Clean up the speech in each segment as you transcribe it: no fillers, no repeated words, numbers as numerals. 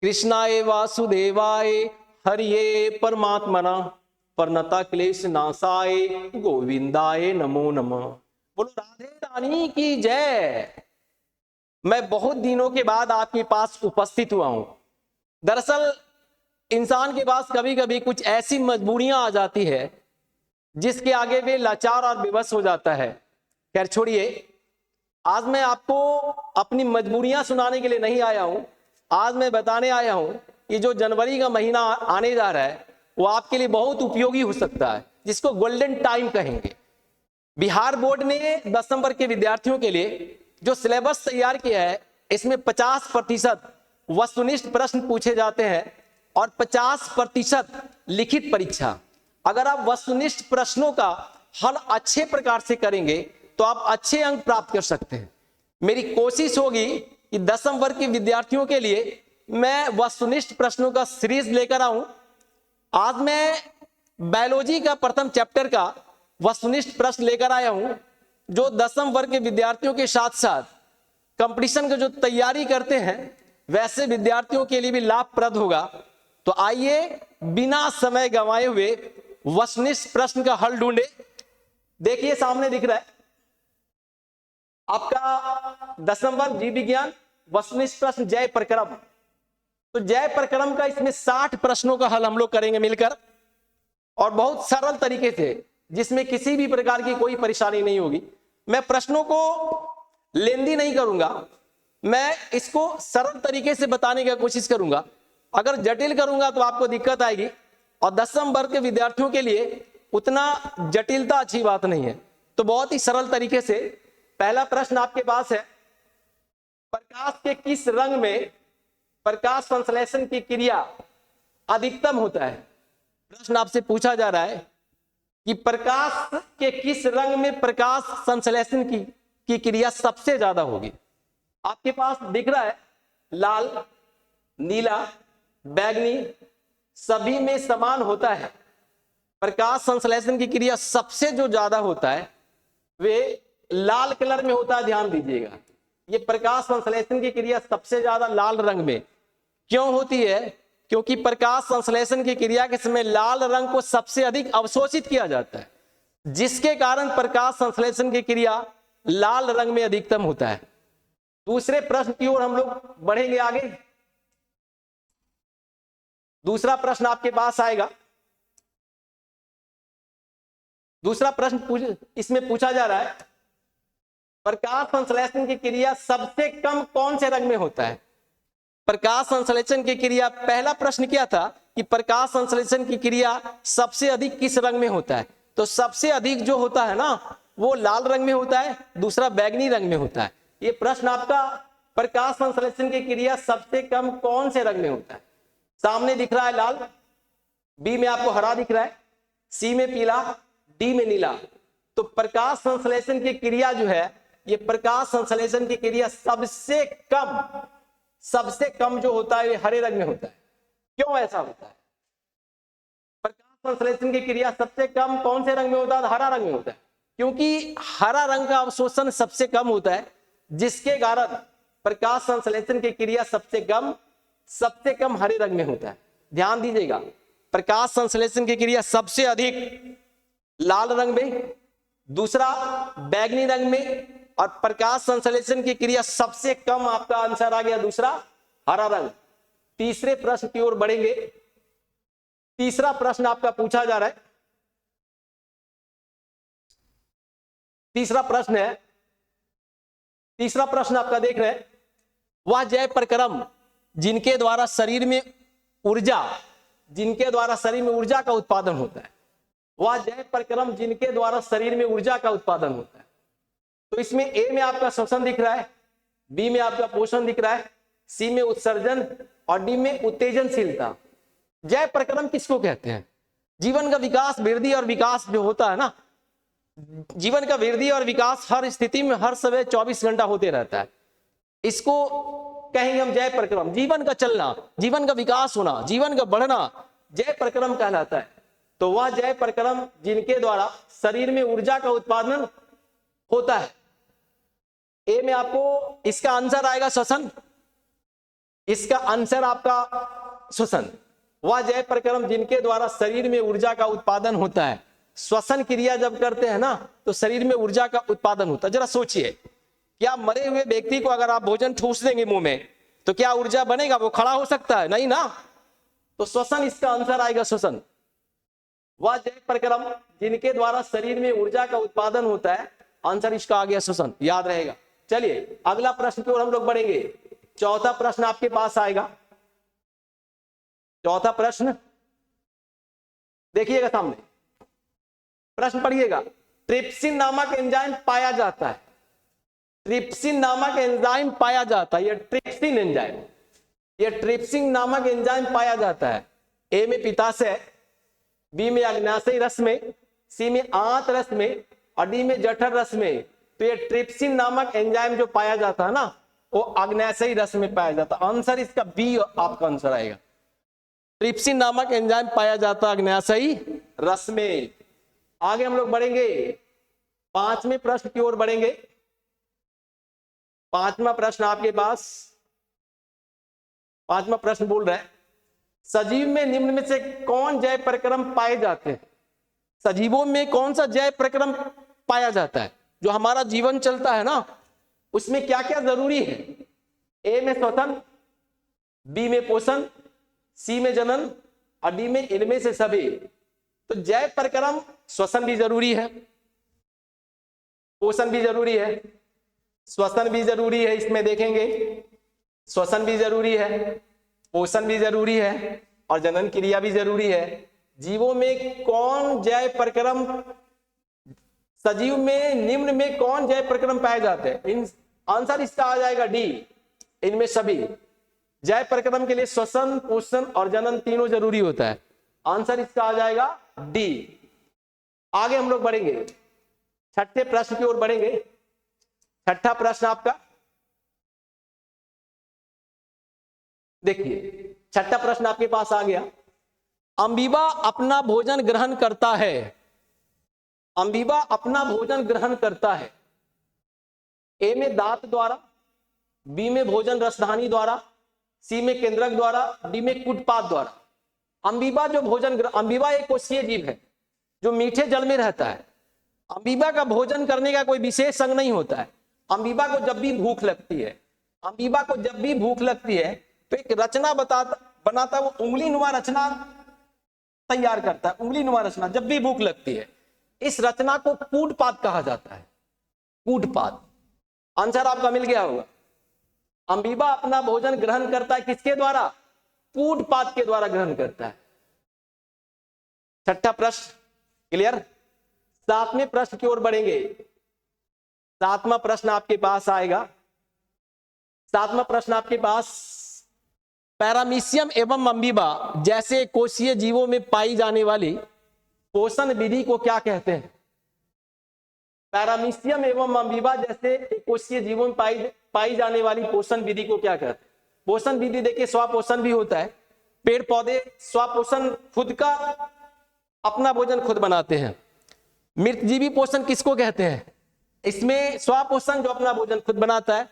कृष्णाय वासुदेवाय हरिये परमात्मना प्रणता क्लेश नाशाय गोविंदाय नमो नमः। बोलो राधे रानी की जय। मैं बहुत दिनों के बाद आपके पास उपस्थित हुआ हूं। दरअसल इंसान के पास कभी कभी कुछ ऐसी मजबूरियां आ जाती है जिसके आगे वे लाचार और बेबस हो जाता है। खैर छोड़िए, आज मैं आपको अपनी मजबूरियां सुनाने के लिए नहीं आया हूं। आज मैं बताने आया हूं कि जो जनवरी का महीना आने जा रहा है वो आपके लिए बहुत उपयोगी हो सकता है, जिसको गोल्डन टाइम कहेंगे। बिहार बोर्ड ने 10 नंबर के विद्यार्थियों के लिए जो सिलेबस तैयार किया है, इसमें 50% वस्तुनिष्ठ प्रश्न पूछे जाते हैं और 50% लिखित परीक्षा। अगर आप वस्तुनिष्ठ प्रश्नों का हल अच्छे प्रकार से करेंगे तो आप अच्छे अंक प्राप्त कर सकते हैं। मेरी कोशिश होगी कि 10 नंबर के विद्यार्थियों के लिए मैं वस्तुनिष्ठ प्रश्नों का सीरीज लेकर आऊं। आज मैं बायोलॉजी का प्रथम चैप्टर का वस्तुनिष्ठ प्रश्न लेकर आया हूं, जो 10वीं वर्ग के विद्यार्थियों के साथ साथ कंपटीशन की जो तैयारी करते हैं वैसे विद्यार्थियों के लिए भी लाभप्रद होगा। तो आइए बिना समय गंवाए हुए वस्तुनिष्ठ प्रश्न का हल ढूंढे। देखिए सामने दिख रहा है आपका 10 नंबर जीव विज्ञान वस्तुनिष्ठ प्रश्न जय प्रक्रम। तो जय प्रक्रम का इसमें 60 प्रश्नों का हल हम लोग करेंगे मिलकर, और बहुत सरल तरीके से, जिसमें किसी भी प्रकार की कोई परेशानी नहीं होगी। मैं प्रश्नों को लेंदी नहीं करूंगा, मैं इसको सरल तरीके से बताने की कोशिश करूंगा। अगर जटिल करूंगा तो आपको दिक्कत आएगी, और 10वीं वर्ग के विद्यार्थियों के लिए उतना जटिलता अच्छी बात नहीं है। तो बहुत ही सरल तरीके से पहला प्रश्न आपके पास है, प्रकाश के किस रंग में प्रकाश संश्लेषण की क्रिया अधिकतम होता है। प्रश्न आपसे पूछा जा रहा है कि प्रकाश के किस रंग में प्रकाश संश्लेषण की क्रिया सबसे ज्यादा होगी। आपके पास दिख रहा है लाल, नीला, बैगनी, सभी में समान होता है। प्रकाश संश्लेषण की क्रिया सबसे जो ज्यादा होता है वे लाल कलर में होता है। ध्यान दीजिएगा, ये प्रकाश संश्लेषण की क्रिया सबसे ज्यादा लाल रंग में क्यों होती है? क्योंकि प्रकाश संश्लेषण की क्रिया के समय लाल रंग को सबसे अधिक अवशोषित किया जाता है, जिसके कारण प्रकाश संश्लेषण की क्रिया लाल रंग में अधिकतम होता है। दूसरे प्रश्न की ओर हम लोग बढ़ेंगे आगे। दूसरा प्रश्न आपके पास आएगा। दूसरा प्रश्न इसमें पूछा जा रहा है, प्रकाश संश्लेषण की क्रिया सबसे कम कौन से रंग में होता है। प्रकाश संश्लेषण की क्रिया, पहला प्रश्न क्या था कि प्रकाश संश्लेषण की क्रिया सबसे अधिक किस रंग में होता है। तो सबसे अधिक जो होता है ना वो लाल रंग में होता है, दूसरा बैगनी रंग में होता है। ये प्रश्न आपका प्रकाश संश्लेषण की क्रिया सबसे कम कौन से रंग में होता है। सामने दिख रहा है लाल, बी में आपको हरा दिख रहा है, सी में पीला, डी में नीला। तो प्रकाश संश्लेषण की क्रिया जो है, ये प्रकाश संश्लेषण की क्रिया सबसे कम जो होता है ये हरे रंग में होता है। क्यों ऐसा होता है? प्रकाश संश्लेषण की क्रिया सबसे कम कौन से रंग में होता है? हरा रंग में होता है, क्योंकि हरा रंग का अवशोषण सबसे कम होता है, जिसके कारण प्रकाश संश्लेषण की क्रिया सबसे कम हरे रंग में होता है। ध्यान दीजिएगा, प्रकाश संश्लेषण की क्रिया सबसे अधिक लाल रंग में, दूसरा बैगनी रंग में, और प्रकाश संश्लेषण की क्रिया सबसे कम, आपका आंसर आ गया दूसरा हरा रंग। तीसरे प्रश्न की ओर बढ़ेंगे। तीसरा प्रश्न आपका पूछा जा रहा है, तीसरा प्रश्न आपका देख रहे हैं, वह जय प्रक्रम जिनके द्वारा शरीर में ऊर्जा का उत्पादन होता है। वह जय प्रक्रम जिनके द्वारा शरीर में ऊर्जा का उत्पादन होता है। तो इसमें ए में आपका श्वसन दिख रहा है, बी में आपका पोषण दिख रहा है, सी में उत्सर्जन और डी में उत्तेजनशीलता। जय प्रक्रम किसको कहते हैं? जीवन का विकास, वृद्धि और विकास जो होता है ना, जीवन का वृद्धि और विकास हर स्थिति में हर समय 24 घंटा होते रहता है। इसको कहेंगे हम जय प्रक्रम। जीवन का चलना, जीवन का विकास होना, जीवन का बढ़ना जय प्रक्रम कहलाता है। तो वह जय प्रक्रम जिनके द्वारा शरीर में ऊर्जा का उत्पादन होता है। ए में आपको इसका आंसर आएगा श्वसन। इसका आंसर आपका श्वसन। वह जय प्रक्रम जिनके द्वारा शरीर में ऊर्जा का उत्पादन होता है। श्वसन क्रिया जब करते हैं ना तो शरीर में ऊर्जा का उत्पादन होता है। जरा सोचिए, क्या मरे हुए व्यक्ति को अगर आप भोजन ठूस देंगे मुंह में तो क्या ऊर्जा बनेगा? वो खड़ा हो सकता है? नहीं ना। तो श्वसन इसका आंसर आएगा, श्वसन। वह जय प्रक्रम जिनके द्वारा शरीर में ऊर्जा का उत्पादन होता है, आंसर इसका आ गया श्वसन, याद रहेगा। चलिए अगला प्रश्न की ओर हम लोग बढ़ेंगे। चौथा प्रश्न आपके पास आएगा। चौथा प्रश्न देखिएगा सामने, प्रश्न पढ़िएगा। ट्रिप्सिन नामक एंजाइम पाया जाता है। ट्रिप्सिन नामक एंजाइम पाया जाता है। यह ट्रिप्सिन एंजाइम, यह ट्रिप्सिन नामक एंजाइम पाया जाता है। ए में पित्ताशय, बी में अग्न्याशयी रस में, सी में आंत रस में और डी में जठर रस में। तो ये ट्रिप्सिन नामक एंजाइम जो पाया जाता है ना वो अग्न्याशयी रस में पाया जाता है। आंसर इसका बी आपका आंसर आएगा। ट्रिप्सिन नामक एंजाइम पाया जाता है अग्न्याशयी रस में। आगे हम लोग बढ़ेंगे, पांचवें प्रश्न की ओर बढ़ेंगे। पांचवा प्रश्न आपके पास, पांचवा प्रश्न बोल रहा है सजीव में निम्न में से कौन जय प्रक्रम पाए जाते हैं? सजीवों में कौन सा जय प्रक्रम पाया जाता है? जो हमारा जीवन चलता है ना उसमें क्या क्या जरूरी है? ए में श्वसन, बी में पोषण, सी में जनन और डी में इनमें से सभी। तो जय प्रक्रम श्वसन भी जरूरी है, पोषण भी जरूरी है, श्वसन भी जरूरी है। इसमें देखेंगे श्वसन भी जरूरी है, पोषण भी जरूरी है और जनन क्रिया भी जरूरी है। जीवों में कौन जय प्रक्रम, सजीव में निम्न में कौन जय प्रक्रम पाए जाते हैं? आंसर इसका आ जाएगा डी, इनमें सभी। जय प्रक्रम के लिए श्वसन, पोषण और जनन तीनों जरूरी होता है। आंसर इसका आ जाएगा डी। आगे हम लोग बढ़ेंगे, छठे प्रश्न की ओर बढ़ेंगे। छठा प्रश्न आपका देखिए, छठा प्रश्न आपके पास आ गया। अमीबा अपना भोजन ग्रहण करता है। अमीबा अपना भोजन ग्रहण करता है। ए में दांत द्वारा, बी में भोजन रसधानी द्वारा, सी में केंद्रक द्वारा, डी में कुटपाद द्वारा। अमीबा जो भोजन, अमीबा एक कोशीय जीव है जो मीठे जल में रहता है। अमीबा का भोजन करने का कोई विशेष अंग नहीं होता है। अमीबा को जब भी भूख लगती है, अमीबा को जब भी भूख लगती है तो एक रचना बनाता है, वो उंगली नुमा रचना तैयार करता है। उंगली नुमा रचना जब भी भूख लगती है, इस रचना को कूटपाद कहा जाता है। कूटपाद। आंसर आपका मिल गया होगा। अमीबा अपना भोजन ग्रहण करता है किसके द्वारा? कूटपाद के द्वारा ग्रहण करता है। छठा प्रश्न क्लियर। सातवें प्रश्न की ओर बढ़ेंगे। सातवां प्रश्न आपके पास आएगा। सातवां प्रश्न आपके पास, पैरामीशियम एवं अमीबा जैसे कोशीय जीवों में पाई जाने वाली पोषण विधि को क्या कहते हैं? पैरामीशियम एवं अमीबा जैसे कोशीय जीवों में पाई जाने वाली पोषण विधि को क्या कहते हैं? पोषण विधि देखिए, स्वपोषण भी होता है। पेड़ पौधे स्वपोषण, खुद का अपना भोजन खुद बनाते हैं। मृतजीवी पोषण किसको कहते हैं? इसमें स्वपोषण जो अपना भोजन खुद बनाता है,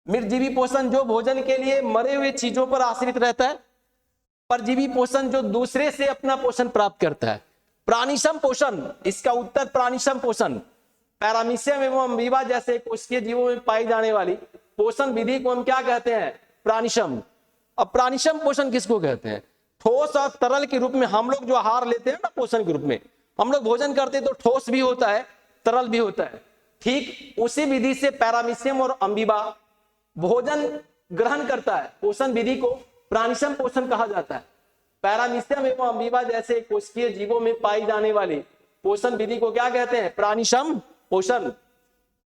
मृतजीवी पोषण जो भोजन के लिए मरे हुए चीजों पर आश्रित रहता है, परजीवी पोषण जो दूसरे से अपना पोषण प्राप्त करता है। प्राणिसम पोषण, इसका उत्तर प्राणिसम पोषण। पैरामीशियम एवं अमीबा जैसे कोशिकीय जीवों में पाई जाने वाली पोषण विधि को हम क्या कहते हैं? प्राणिसम। अब प्राणिसम पोषण किसको कहते हैं? ठोस और तरल के रूप में हम लोग जो आहार लेते हैं ना, पोषण के रूप में हम लोग भोजन करते हैं तो ठोस भी होता है, तरल भी होता है। ठीक उसी विधि से पैरामीशियम और अमीबा भोजन ग्रहण करता है। पोषण विधि को प्राणिसम पोषण कहा जाता है। पैरामीशियम एवं अमीबा जैसे कोशिकीय जीवों में पाई जाने वाली पोषण विधि को क्या कहते हैं? प्राणिसम पोषण।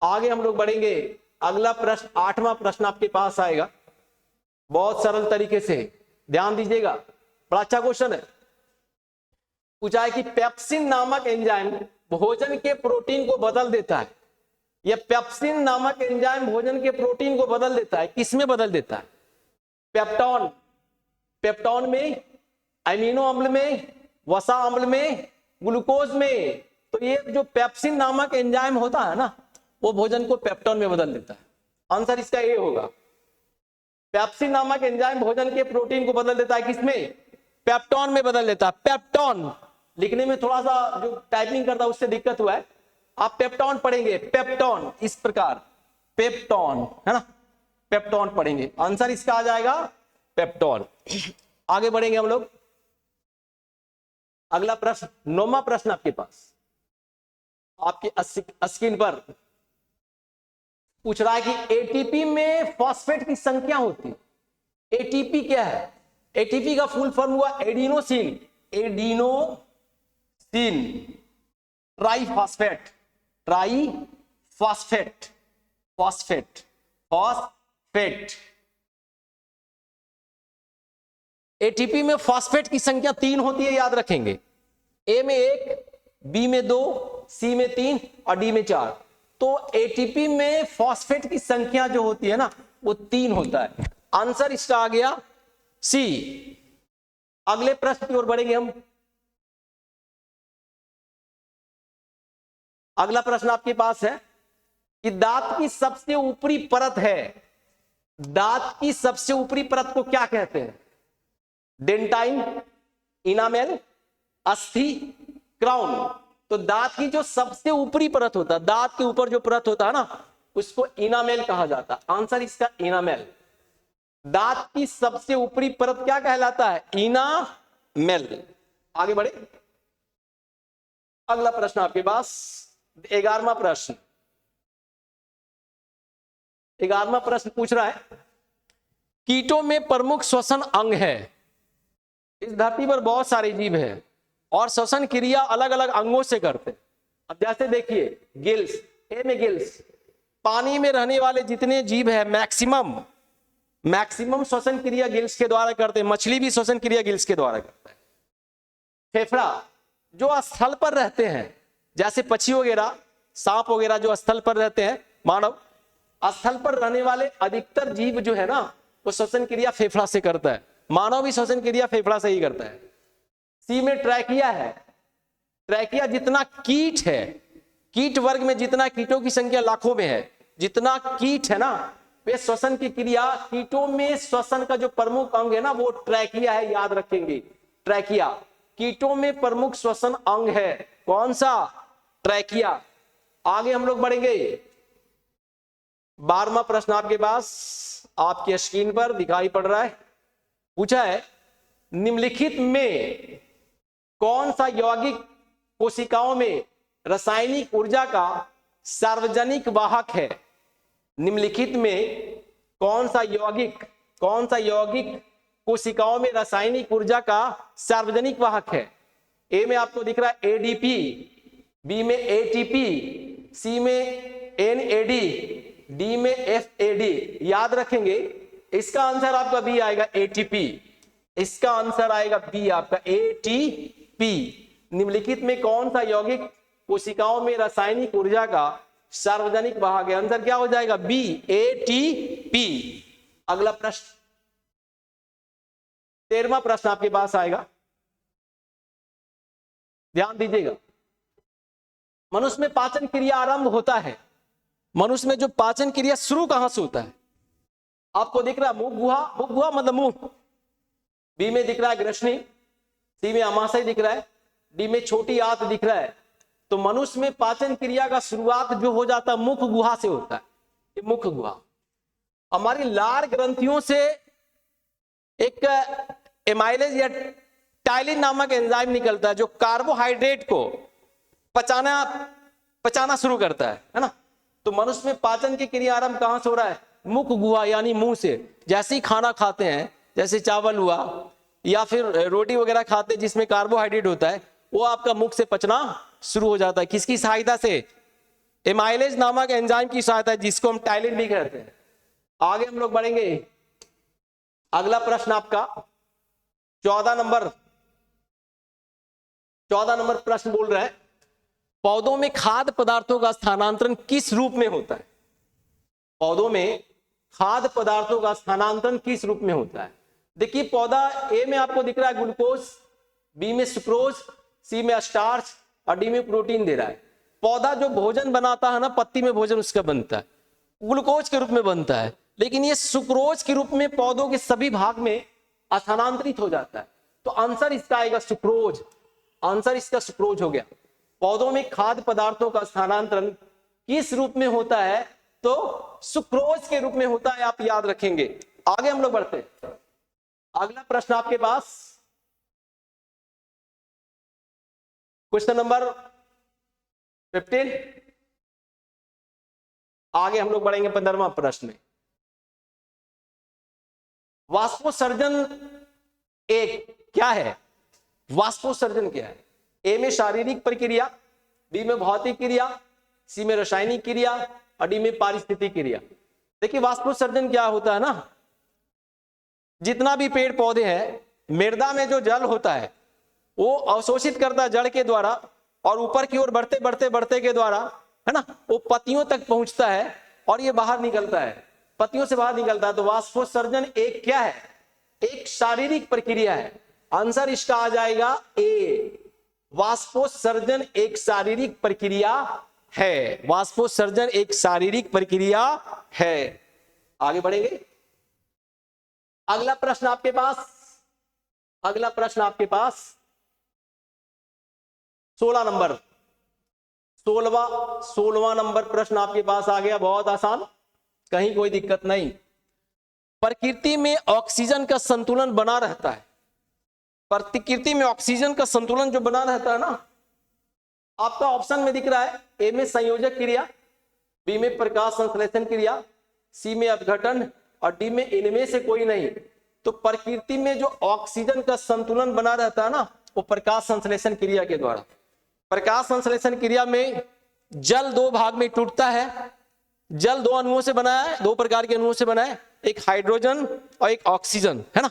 आगे हम लोग बढ़ेंगे। अगला प्रश्न, आठवां प्रश्न आपके पास आएगा। बहुत सरल तरीके से ध्यान दीजिएगा, बड़ा अच्छा क्वेश्चन है। पूछा है कि पेप्सिन नामक एंजाइम भोजन के प्रोटीन को बदल देता है। यह पेप्सिन नामक एंजाइम भोजन के प्रोटीन को बदल देता है। किसमें बदल देता है? पेप्टॉन, पेप्टॉन में, अमीनो अम्ल में, वसा अम्ल में, ग्लूकोज में। तो ये जो पेप्सिन नामक एंजाइम होता है ना, वो भोजन को पेप्टॉन में बदल देता है। आंसर इसका ए होगा। पेप्सिन नामक एंजाइम भोजन के प्रोटीन को बदल देता है, किसमें? पेप्टॉन में बदल देता है। पेप्टॉन लिखने में थोड़ा सा जो टाइपिंग करता है उससे दिक्कत हुआ है, आप पेप्टॉन पढ़ेंगे, पेप्टॉन इस प्रकार, पेप्टॉन है ना, पेप्टॉन पढ़ेंगे, आंसर इसका आ जाएगा पेप्टॉन। आगे बढ़ेंगे हम लोग। अगला प्रश्न, 9वां प्रश्न आपके पास, आपके स्क्रीन पर पूछ रहा है कि एटीपी में फॉस्फेट की संख्या होती है। एटीपी क्या है? एटीपी का फुल फॉर्म हुआ adenosine, adenosine triphosphate, triphosphate, phosphate, phosphate. ATP में फॉस्फेट की संख्या 3 होती है, याद रखेंगे। ए में 1, बी में 2, सी में 3 और डी में 4। तो एटीपी में फॉस्फेट की संख्या जो होती है ना वो 3 होता है। आंसर इसका आ गया सी। अगले प्रश्न की ओर बढ़ेंगे हम। अगला प्रश्न आपके पास है कि दांत की सबसे ऊपरी परत है, दांत की सबसे ऊपरी परत को क्या कहते हैं? डेंटाइन, इनामेल, अस्थि, क्राउन। तो दांत की जो सबसे ऊपरी परत होता है, दांत के ऊपर जो परत होता है ना उसको इनामेल कहा जाता है। आंसर इसका इनामेल। दांत की सबसे ऊपरी परत क्या कहलाता है? इनामेल। आगे बढ़े। अगला प्रश्न आपके पास 11वां प्रश्न। 11वां प्रश्न पूछ रहा है कीटों में प्रमुख श्वसन अंग है। इस धरती पर बहुत सारे जीव हैं और श्वसन क्रिया अलग अलग अंगों से करते हैं। अब जैसे देखिए गिल्स, ए में गिल्स, पानी में रहने वाले जितने जीव हैं मैक्सिमम श्वसन क्रिया गिल्स के द्वारा करते हैं। मछली भी श्वसन क्रिया गिल्स के द्वारा करता है। फेफड़ा जो स्थल पर रहते हैं, जैसे पक्षी वगैरह, सांप वगैरह जो स्थल पर रहते हैं, मानव स्थल पर रहने वाले अधिकतर जीव जो है ना वो श्वसन क्रिया फेफड़ा से करता है। मानव भी श्वसन क्रिया फेफड़ा से ही करता है। सी में ट्रैकिया है। ट्रैकिया जितना कीट है, कीट वर्ग में जितना कीटों की संख्या लाखों में है, जितना कीट है ना वे श्वसन की क्रिया, कीटों में श्वसन का जो प्रमुख अंग है ना वो ट्रैकिया है, याद रखेंगे। ट्रैकिया कीटों में प्रमुख श्वसन अंग है। कौन सा? ट्रैकिया। आगे हम लोग बढ़ेंगे। 12वां प्रश्न आपके पास, आपकी स्क्रीन पर दिखाई पड़ रहा है। पूछा है निम्नलिखित में कौन सा यौगिक कोशिकाओं में रासायनिक ऊर्जा का सार्वजनिक वाहक है? निम्नलिखित में कौन सा यौगिक कोशिकाओं में रासायनिक ऊर्जा का सार्वजनिक वाहक है? ए में आपको दिख रहा है एडीपी, बी में एटीपी, सी में एनएडी, डी में एफएडी। याद रखेंगे इसका आंसर आपका बी आएगा, एटीपी। इसका आंसर आएगा बी आपका, एटीपी। निम्नलिखित में कौन सा यौगिक कोशिकाओं में रासायनिक ऊर्जा का सार्वजनिक वाहक है? आंसर क्या हो जाएगा? B, ATP. अगला प्रश्न 13वां प्रश्न आपके पास आएगा, ध्यान दीजिएगा। मनुष्य में पाचन क्रिया आरंभ होता है। मनुष्य में जो पाचन क्रिया शुरू कहां से होता है? आपको दिख रहा है मुख गुहा, मुख गुहा मतलब मुंह। बी में दिख रहा है ग्रसनी, सी में अमाशय दिख रहा है, डी में छोटी आंत दिख रहा है। तो मनुष्य में पाचन क्रिया का शुरुआत जो हो जाता है मुख गुहा से होता है। ये मुख गुहा हमारी लार ग्रंथियों से एक एमाइलेज या टाइलिन नामक एंजाइम निकलता है जो कार्बोहाइड्रेट को पचाना शुरू करता है ना। तो मनुष्य में पाचन की क्रिया आरंभ कहां से हो रहा है? मुख गुहा यानी मुंह से। जैसे ही खाना खाते हैं, जैसे चावल हुआ या फिर रोटी वगैरह खाते हैं जिसमें कार्बोहाइड्रेट होता है, वो आपका मुख से पचना शुरू हो जाता है। किसकी सहायता से? एमाइलेज नामक एंजाइम की सहायता, जिसको हम टाइलिन भी कहते हैं। आगे हम लोग बढ़ेंगे। अगला प्रश्न आपका 14 नंबर प्रश्न बोल रहा है पौधों में खाद्य पदार्थों का स्थानांतरण किस रूप में होता है? पौधों में खाद्य पदार्थों का स्थानांतरण किस रूप में होता है? देखिए पौधा ए में आपको दिख रहा है ग्लूकोज, बी में सुक्रोज, सी में स्टार्च और डी में प्रोटीन दे रहा है। पौधा जो भोजन बनाता है ना, पत्ती में भोजन उसका बनता है, ग्लूकोज के रूप में बनता है। लेकिन ये सुक्रोज के रूप में पौधों के सभी भाग में स्थानांतरित हो जाता है। तो आंसर इसका आएगा सुक्रोज। आंसर इसका सुक्रोज हो गया। पौधों में खाद्य पदार्थों का स्थानांतरण किस रूप में होता है? तो सुक्रोज के रूप में होता है, आप याद रखेंगे। आगे हम लोग बढ़ते हैं। अगला प्रश्न आपके पास क्वेश्चन नंबर 15। आगे हम लोग बढ़ेंगे 15वां प्रश्न में। वाष्पोत्सर्जन एक क्या है? वाष्पोत्सर्जन क्या है? ए में शारीरिक प्रक्रिया, बी में भौतिक क्रिया, सी में रासायनिक क्रिया और डी में पारिस्थितिक क्रिया। देखिए वाष्पोत्सर्जन क्या होता है ना, जितना भी पेड़ पौधे हैं, मृदा में जो जल होता है वो अवशोषित करता है जड़ के द्वारा, और ऊपर की ओर बढ़ते बढ़ते बढ़ते के द्वारा, है ना, वो पत्तियों तक पहुंचता है और ये बाहर निकलता है, पत्तियों से बाहर निकलता है। तो वाष्पोत्सर्जन एक क्या है? एक शारीरिक प्रक्रिया है। आंसर इसका आ जाएगा ए। वाष्पोत्सर्जन एक शारीरिक प्रक्रिया है। वाष्पोत्सर्जन एक शारीरिक प्रक्रिया है। आगे बढ़ेंगे। अगला प्रश्न आपके पास, अगला प्रश्न आपके पास 16 नंबर, 16वां नंबर प्रश्न आपके पास आ गया। बहुत आसान, कहीं कोई दिक्कत नहीं। प्रकृति में ऑक्सीजन का संतुलन बना रहता है। प्रकृति में ऑक्सीजन का संतुलन जो बना रहता है ना, आपका ऑप्शन में दिख रहा है। ए में संयोजक क्रिया, बी में प्रकाश संश्लेषण क्रिया, सी में अपघटन और डी में इनमें से कोई नहीं। तो प्रकृति में जो ऑक्सीजन का संतुलन बना रहता है ना, वो प्रकाश संश्लेषण क्रिया के द्वारा। प्रकाश संश्लेषण क्रिया में जल दो भाग में टूटता है। जल दो अणुओं से बना है, दो प्रकार के अणुओं से बना है, एक हाइड्रोजन और एक ऑक्सीजन, है ना।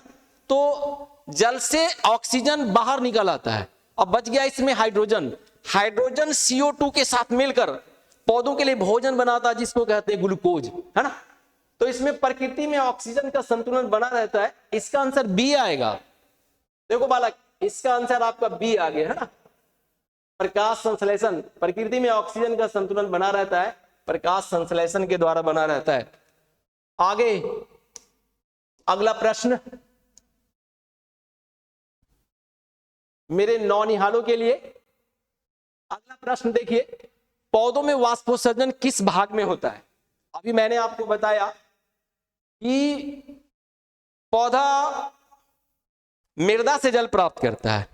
तो जल से ऑक्सीजन बाहर निकल आता है, अब बच गया इसमें हाइड्रोजन। हाइड्रोजन CO2 के साथ मिलकर पौधों के लिए भोजन बनाता है, जिसको कहते हैं ग्लूकोज, है ना। तो इसमें प्रकृति में ऑक्सीजन का संतुलन बना रहता है। इसका आंसर बी आएगा। देखो बालक, इसका आंसर आपका बी आ गया, है ना। प्रकाश संश्लेषण, प्रकृति में ऑक्सीजन का संतुलन बना रहता है, प्रकाश संश्लेषण के द्वारा बना रहता है। आगे अगला प्रश्न मेरे नौनिहालों के लिए। अगला प्रश्न देखिए, पौधों में वाष्पोत्सर्जन किस भाग में होता है? अभी मैंने आपको बताया कि पौधा मृदा से जल प्राप्त करता है।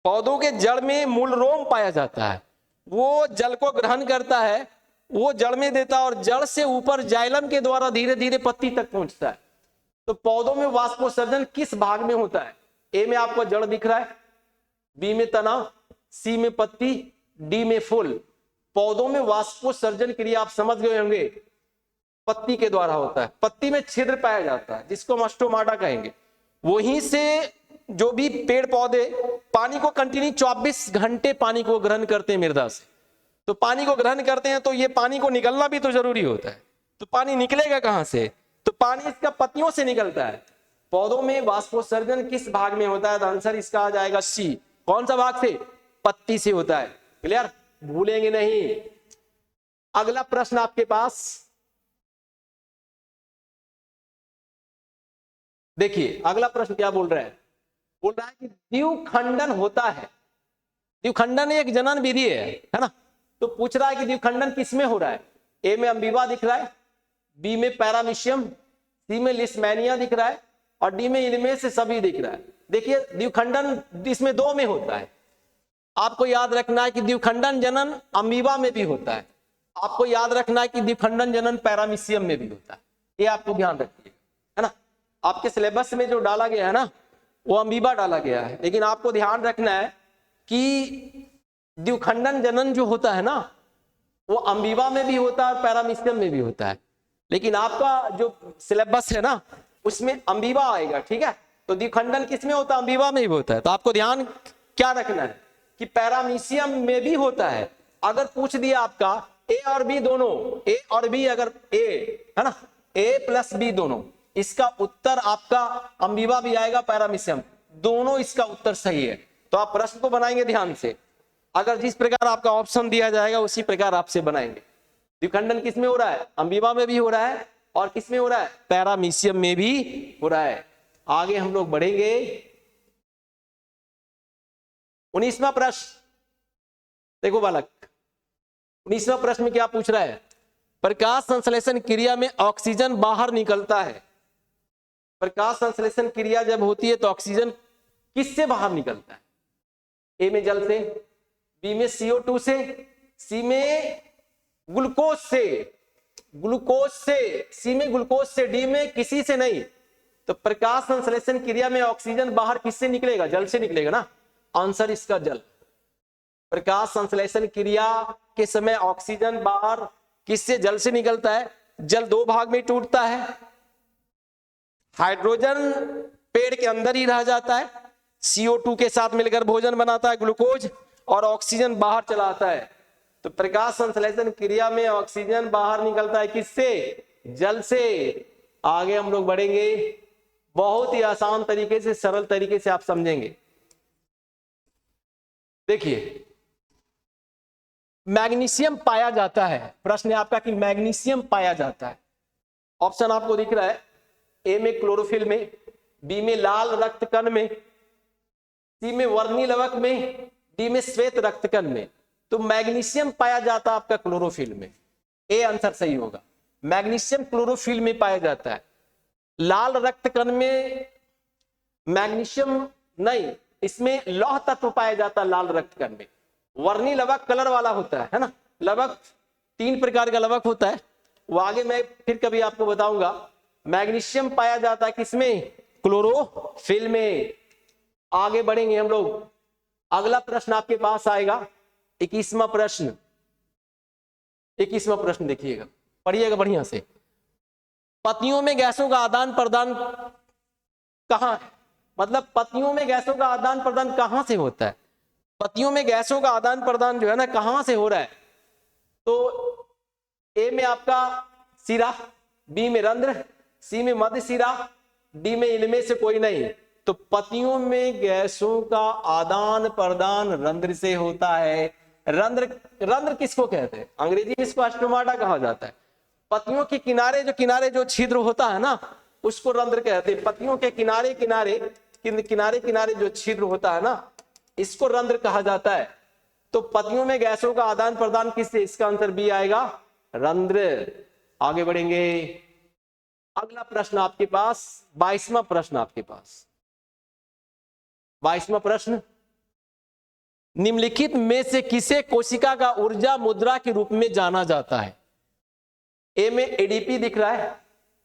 पौधों के जड़ में मूलरोम पाया जाता है, वो जल को ग्रहण करता है, वो जड़ में देता है और जड़ से ऊपर जाइलम के द्वारा धीरे धीरे पत्ती तक पहुंचता है। तो पौधों में वाष्पोत्सर्जन किस भाग में होता है? ए में आपको जड़ दिख रहा है, बी में तना, सी में पत्ती, डी में फूल। पौधों में वाष्पोत्सर्जन क्रिया आप समझ गए होंगे, पत्ती के द्वारा होता है। पत्ती में छिद्र पाया जाता है, जिसको हम स्टोमाटा कहेंगे। वहीं से जो भी पेड़ पौधे पानी को कंटिन्यू 24 घंटे पानी को ग्रहण करते हैं मृदा से। तो पानी को ग्रहण करते हैं तो ये पानी को निकलना भी तो जरूरी होता है। तो पानी निकलेगा कहां से? तो पानी इसका पत्तियों से निकलता है। पौधों में वाष्पोत्सर्जन किस भाग में होता है? तो आंसर इसका आ जाएगा सी। कौन सा भाग से? पत्ती से होता है। क्लियर, भूलेंगे नहीं। अगला प्रश्न आपके पास देखिए, अगला प्रश्न क्या बोल रहा है? बोल रहा है कि द्विखंडन होता है। द्विखंडन एक जनन विधि है ना। तो पूछ रहा है कि द्विखंडन किसमें हो रहा है? ए में अम्बीबा दिख रहा है, बी में पैरामीशियम, सी में लिस्मैनिया दिख रहा है और डी में इनमें से सभी दिख रहा है। देखिए द्विखंडन इसमें दो में होता है। आपको याद रखना है कि द्विखंडन जनन अमीबा में भी होता है। आपको याद रखना है कि द्विखंडन जनन पैरामीशियम में भी होता है। ये आपको ध्यान रखिए, है ना। आपके सिलेबस में जो डाला गया है ना, वो अमीबा डाला गया है, लेकिन आपको ध्यान रखना है कि द्विखंडन जनन जो होता है ना, वो अमीबा में भी होता है और पैरामीशियम में भी होता है। लेकिन आपका जो सिलेबस है ना, उसमें अमीबा आएगा, ठीक है। तो द्विखंडन किसमें होता है? अमीबा में भी होता है। तो आपको ध्यान क्या रखना है कि पैरामीशियम में भी होता है। अगर पूछ दिया आपका ए और बी दोनों, ए और बी, अगर ए है ना, ए प्लस बी दोनों, इसका उत्तर आपका अमीबा भी आएगा, पैरामीशियम, दोनों इसका उत्तर सही है। तो आप प्रश्न को बनाएंगे ध्यान से। अगर जिस प्रकार आपका ऑप्शन दिया जाएगा उसी प्रकार आपसे बनाएंगे। द्विखंडन किसमें हो रहा है? अमीबा में भी हो रहा है और किस में हो रहा है, पैरामीशियम में भी हो रहा है। आगे हम लोग बढ़ेंगे। 19वां प्रश्न देखो बालक, 19वां प्रश्न में क्या पूछ रहा है, प्रकाश संश्लेषण क्रिया में ऑक्सीजन बाहर निकलता है। प्रकाश संश्लेषण क्रिया जब होती है तो ऑक्सीजन किससे बाहर निकलता है, ए में जल से, बी में CO2 से, सी में ग्लूकोज से, सी में ग्लूकोज से, डी में किसी से नहीं। तो प्रकाश संश्लेषण क्रिया में ऑक्सीजन बाहर किससे निकलेगा, जल से निकलेगा ना, आंसर इसका जल। प्रकाश संश्लेषण क्रिया के समय ऑक्सीजन बाहर किससे, जल से निकलता है। जल दो भाग में टूटता है, हाइड्रोजन पेड़ के अंदर ही रह जाता है, CO2 के साथ मिलकर भोजन बनाता है ग्लूकोज, और ऑक्सीजन बाहर चला आता है। तो प्रकाश संश्लेषण क्रिया में ऑक्सीजन बाहर निकलता है किससे, जल से। आगे हम लोग बढ़ेंगे, बहुत ही आसान तरीके से, सरल तरीके से आप समझेंगे। देखिए, मैग्नीशियम पाया जाता है, प्रश्न है आपका कि मैग्नीशियम पाया जाता है। ऑप्शन आपको दिख रहा है, ए में क्लोरोफिल में, बी में लाल रक्त कण में, सी में वर्णी लवक में, डी में श्वेत रक्त कण में। तो मैग्नीशियम पाया जाता है आपका क्लोरोफिल में, ए आंसर सही होगा। मैग्नीशियम क्लोरोफिल में पाया जाता है। लाल रक्त कण में मैग्नीशियम नहीं, इसमें लौह तत्व पाया जाता है लाल रक्त कण में। वर्णी लवक कलर वाला होता है ना, लवक 3 प्रकार का लवक होता है, वो आगे मैं फिर कभी आपको बताऊंगा। मैग्नीशियम पाया जाता है किसमें, क्लोरोफिल में। आगे बढ़ेंगे हम लोग, अगला प्रश्न आपके पास आएगा 21वां प्रश्न। 21वां प्रश्न देखिएगा, पढ़िएगा बढ़िया से। पत्तियों में गैसों का आदान प्रदान कहां है, मतलब पत्तियों में गैसों का आदान प्रदान कहां से होता है। पत्तियों में गैसों का आदान प्रदान जो है ना, कहां से हो रहा है। तो ए में आपका सिरा, बी में रंध्र, सी में मध्य सिरा, डी में इनमें से कोई नहीं। तो पत्तियों में गैसों का आदान प्रदान रंध्र से होता है। रंध्र किसको कहते हैं, अंग्रेजी में इसको स्टोमाटा कहा जाता है। पत्तियों के किनारे जो छिद्र होता है ना, उसको रंध्र कहते हैं। पत्तियों के किनारे किनारे जो छिद्र होता है ना, इसको रंध्र कहा जाता है। तो पत्तियों में गैसों का आदान प्रदान किससे, इसका आंसर बी आएगा, रंध्र। आगे बढ़ेंगे, अगला प्रश्न आपके पास 22वां प्रश्न आपके पास। 22वां प्रश्न, निम्नलिखित में से किसे कोशिका का ऊर्जा मुद्रा के रूप में जाना जाता है। ए में एडीपी दिख रहा है,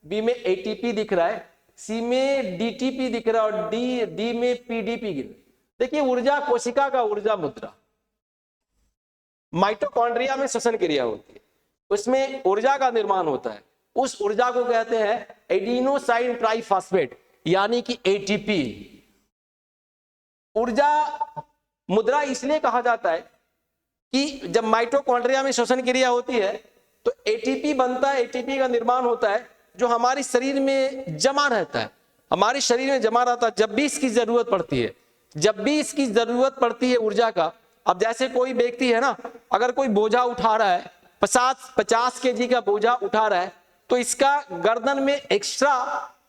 बी में एटीपी दिख रहा है, सी में डीटीपी दिख रहा है, और डी में पीडीपी गिर। देखिए, ऊर्जा, कोशिका का ऊर्जा मुद्रा, माइटोकॉन्ड्रिया में श्वसन क्रिया होती है, उसमें ऊर्जा का निर्माण होता है। उस ऊर्जा को कहते हैं एडिनोसाइन ट्राइफॉस्फेट, यानी कि एटीपी। ऊर्जा मुद्रा इसलिए कहा जाता है कि जब माइटोकॉन्ड्रिया में श्वसन क्रिया होती है तो एटीपी बनता है, एटीपी का निर्माण होता है, जो हमारे शरीर में जमा रहता है। हमारे शरीर में जमा रहता है जब भी इसकी जरूरत पड़ती है, जब भी इसकी जरूरत पड़ती है ऊर्जा का। अब जैसे कोई व्यक्ति है ना, अगर कोई बोझा उठा रहा है, 50 केजी का बोझा उठा रहा है, तो इसका गर्दन में एक्स्ट्रा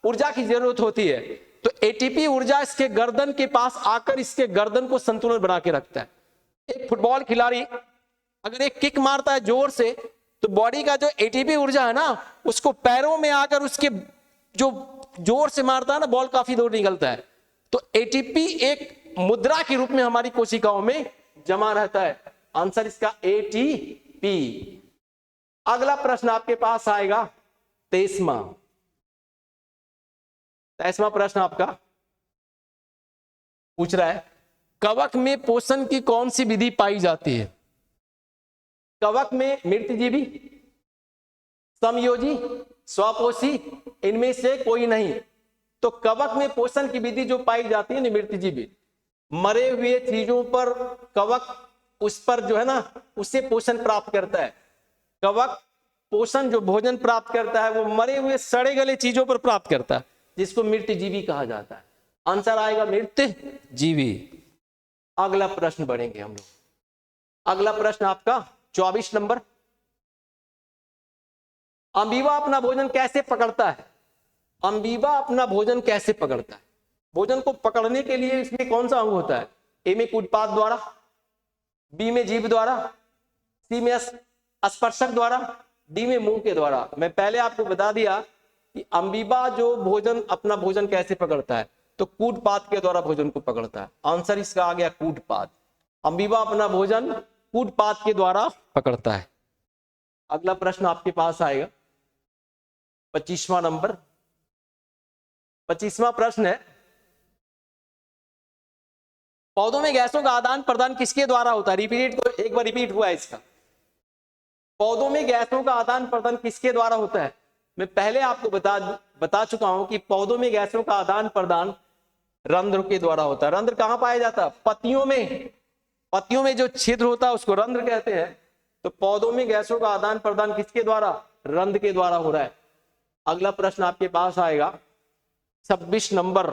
ऊर्जा की जरूरत होती है। तो एटीपी ऊर्जा इसके गर्दन के पास आकर इसके गर्दन को संतुलन बना के रखता है। एक फुटबॉल खिलाड़ी अगर एक किक मारता है जोर से, तो बॉडी का जो एटीपी ऊर्जा है ना, उसको पैरों में आकर उसके जो जोर से मारता है ना, बॉल काफी दूर निकलता है। तो एटीपी एक मुद्रा के रूप में हमारी कोशिकाओं में जमा रहता है। आंसर इसका एटीपी। अगला प्रश्न आपके पास आएगा 23वां प्रश्न आपका पूछ रहा है, कवक में पोषण की कौन सी विधि पाई जाती है। कवक में मृतजीवी, समयोजी, स्वपोषी, इनमें से कोई नहीं। तो कवक में पोषण की विधि जो पाई जाती है मृतजीवी, मरे हुए चीजों पर कवक उस पर जो है ना, उससे पोषण प्राप्त करता है। कवक पोषण जो भोजन प्राप्त करता है वो मरे हुए सड़े गले चीजों पर प्राप्त करता है, जिसको मृतजीवी कहा जाता है। आंसर आएगा मृतजीवी। अगला प्रश्न बढ़ेंगे हम लोग। अगला प्रश्न आपका 24 नंबर। अमीबा अपना भोजन कैसे पकड़ता है? अमीबा अपना भोजन कैसे पकड़ता है? भोजन को पकड़ने के लिए इसमें कौन सा अंग होता है? ए में कूटपाद द्वारा, बी में जीभ द्वारा, सी में स्पर्शक द्वारा, डी में मुंह के द्वारा। मैं पहले आपको बता दिया कि अमीबा जो भोजन अपना भोजन कैसे पकड़ता है, तो कूटपाद के द्वारा भोजन को पकड़ता है। आंसर इसका आ गया कूटपाद। अमीबा अपना भोजन कूटपाद के द्वारा पकड़ता है। अगला प्रश्न आपके पास आएगा 25वां नंबर। 25वां प्रश्न है, पौधों में गैसों का आदान प्रदान किसके द्वारा होता है? रिपीट, तो एक बार रिपीट हुआ है इसका। पौधों में गैसों का आदान प्रदान किसके द्वारा होता है? मैं पहले आपको बता चुका हूं कि पौधों में गैसों का आदान प्रदान रंध्र के द्वारा होता है। रंध्र कहां पाया जाता है? पत्तियों में। पत्तियों में जो छिद्र होता है उसको रंध्र कहते हैं। तो पौधों में गैसों का आदान प्रदान किसके द्वारा? रंध्र के द्वारा हो रहा है। अगला प्रश्न आपके पास आएगा 26 नंबर।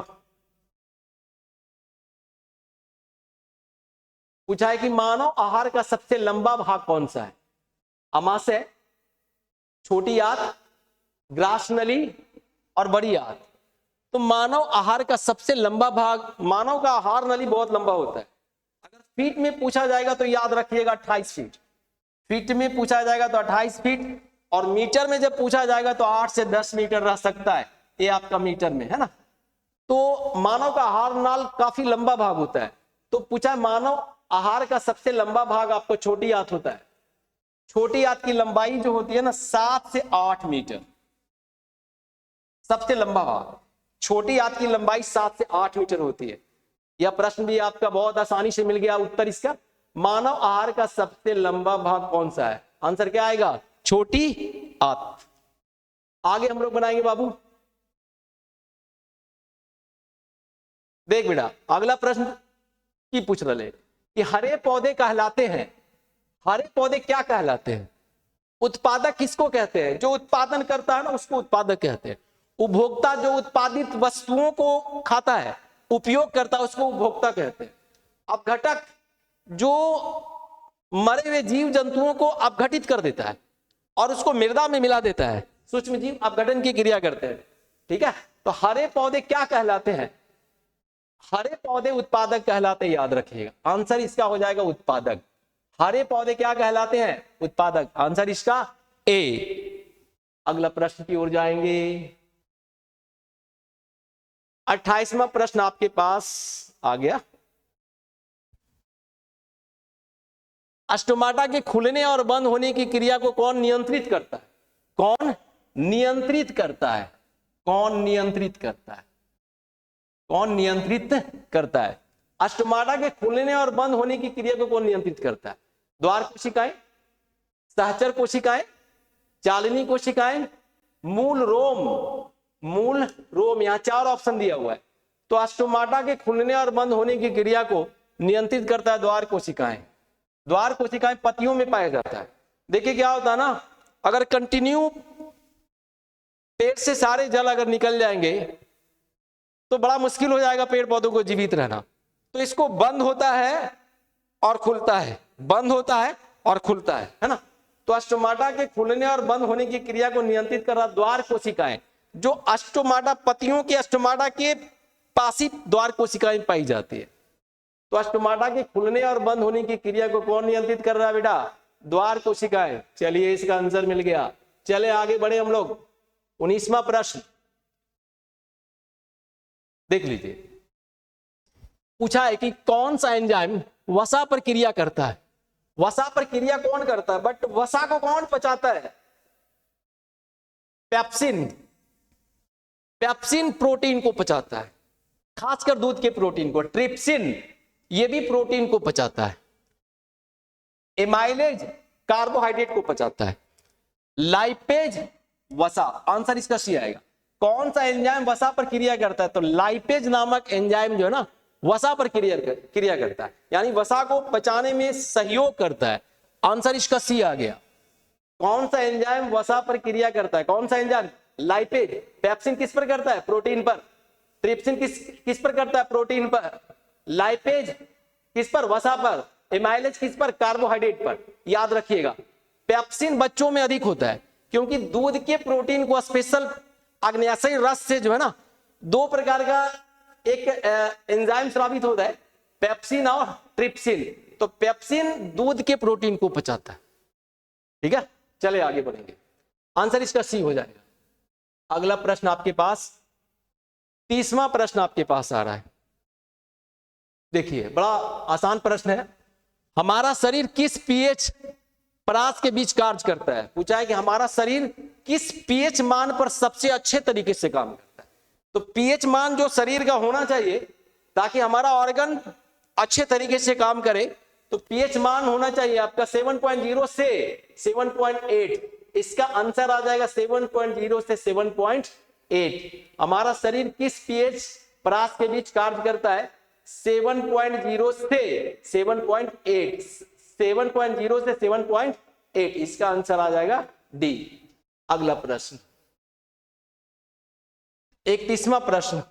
पूछा है कि मानव आहार का सबसे लंबा भाग कौन सा है? अमाशय, छोटी आंत, ग्रास नली और बड़ी आंत। तो मानव आहार का सबसे लंबा भाग, मानव का आहार नली बहुत लंबा होता है। अगर फीट में पूछा जाएगा तो याद रखिएगा 28 फीट। फीट में पूछा जाएगा तो 28 फीट, और मीटर में जब पूछा जाएगा तो 8 से 10 मीटर रह सकता है। ये आपका मीटर में है ना। तो मानव का आहार नाल काफी लंबा भाग होता है। तो पूछा है मानव आहार का सबसे लंबा भाग आपको छोटी आंत होता है। छोटी आंत की लंबाई जो होती है ना 7 से 8 मीटर, सबसे लंबा भाग। छोटी आंत की लंबाई 7 से 8 मीटर होती है। यह प्रश्न भी आपका बहुत आसानी से मिल गया उत्तर इसका। मानव आहार का सबसे लंबा भाग कौन सा है? आंसर क्या आएगा? छोटी आंत। आगे हम लोग बनाएंगे बाबू। देख बेटा, अगला प्रश्न की पूछ रहे कि हरे पौधे कहलाते हैं। हरे पौधे क्या कहलाते हैं? उत्पादक किसको कहते हैं? जो उत्पादन करता है ना उसको उत्पादक कहते हैं। उपभोक्ता जो उत्पादित वस्तुओं को खाता है, उपयोग करता है, उसको उपभोक्ता कहते हैं। अपघटक जो मरे हुए जीव जंतुओं को अपघटित कर देता है और उसको मृदा में मिला देता है। सूक्ष्म जीव अपघटन की क्रिया करते हैं। ठीक है, तो हरे पौधे क्या कहलाते हैं? हरे पौधे उत्पादक कहलाते हैं, याद रखिएगा। आंसर इसका हो जाएगा उत्पादक। हरे पौधे क्या कहलाते हैं? उत्पादक। आंसर इसका ए। अगला प्रश्न की ओर जाएंगे। 28वां प्रश्न आपके पास आ गया। स्टोमाटा के खुलने और बंद होने की क्रिया को कौन नियंत्रित करता है? कौन नियंत्रित करता है? कौन नियंत्रित करता है? कौन नियंत्रित करता है? स्टोमाटा के खुलने और बंद होने की क्रिया को कौन नियंत्रित करता है? द्वार कोशिकाएं, सहचर कोशिकाएं, चालिनी कोशिकाएं, मूल रोम। मूल रोम, यहां 4 ऑप्शन दिया हुआ है। तो स्टोमाटा के खुलने और बंद होने की क्रिया को नियंत्रित करता है द्वार कोशिकाएं। द्वार कोशिकाएं पत्तियों में पाया जाता है। देखिए क्या होता है ना, अगर कंटिन्यू पेट से सारे जल अगर निकल जाएंगे तो बड़ा मुश्किल हो जाएगा पेड़ पौधों को जीवित रहना। तो इसको बंद होता है और खुलता है, बंद होता है और खुलता है ना। तो स्टोमाटा के खुलने और बंद होने की क्रिया को नियंत्रित कर रहा द्वार कोशिकाएं। जो स्टोमाटा, पत्तियों के स्टोमाटा के पास ही द्वार कोशिकाएं पाई जाती है। तो स्टोमाटा के खुलने और बंद होने की क्रिया को कौन नियंत्रित कर रहा है बेटा? द्वार कोशिकाएं। चलिए इसका आंसर मिल गया। चले आगे बढ़े हम लोग। 19वां प्रश्न देख लीजिए। पूछा है कि कौन सा एंजाइम वसा पर क्रिया करता है? वसा पर क्रिया कौन करता है? बट वसा को कौन पचाता है? पेप्सिन। पेप्सिन प्रोटीन को पचाता है, खासकर दूध के प्रोटीन को। ट्रिप्सिन ये भी प्रोटीन को पचाता है। एमाइलेज कार्बोहाइड्रेट को पचाता है। लाइपेज वसा। आंसर इसका सी आएगा। कौन सा एंजाइम वसा पर क्रिया करता है? तो लाइपेज नामक एंजाइम जो है ना वसा पर क्रिया करता है, यानी वसा को पचाने में सहयोग करता है। आंसर इसका सी आ गया। कौन सा एंजाइम वसा पर क्रिया करता है? कौन सा एंजाइम? लाइपेज। पेप्सिन किस पर करता है? प्रोटीन पर। ट्रिप्सिन किस पर करता है? प्रोटीन पर। लाइपेज किस पर? वसा पर। एमाइलेज किस पर? कार्बोहाइड्रेट पर। याद रखिएगा पेप्सिन बच्चों में अधिक होता है, क्योंकि दूध के प्रोटीन को स्पेशल अग्न्याशयी रस से जो है ना 2 प्रकार का एक एंजाइम स्रावित होता है, पेप्सिन और ट्रिप्सिन। तो पेप्सिन दूध के प्रोटीन को पचाता है। ठीक है, चले आगे बढ़ेंगे। आंसर इसका सी हो जाएगा। अगला प्रश्न आपके पास, 30वां प्रश्न आपके पास आ रहा है। देखिए, बड़ा आसान प्रश्न है। हमारा शरीर किस पीएच परास के बीच कार्य करता है? पूछा है कि हमारा शरीर किस पीएच मान पर सबसे अच्छे तरीके से काम करता है। तो पीएच मान जो शरीर का होना चाहिए ताकि हमारा ऑर्गन अच्छे तरीके से काम करे, तो पीएच मान होना चाहिए आपका 7.0 से 7.8। इसका आंसर आ जाएगा 7.0 से 7.8। हमारा शरीर किस पीएच परास के बीच कार्य करता है? 7.0 से 7.8, 7.0 से 7.8। इसका आंसर आ जाएगा डी। अगला प्रश्न, 31वां प्रश्न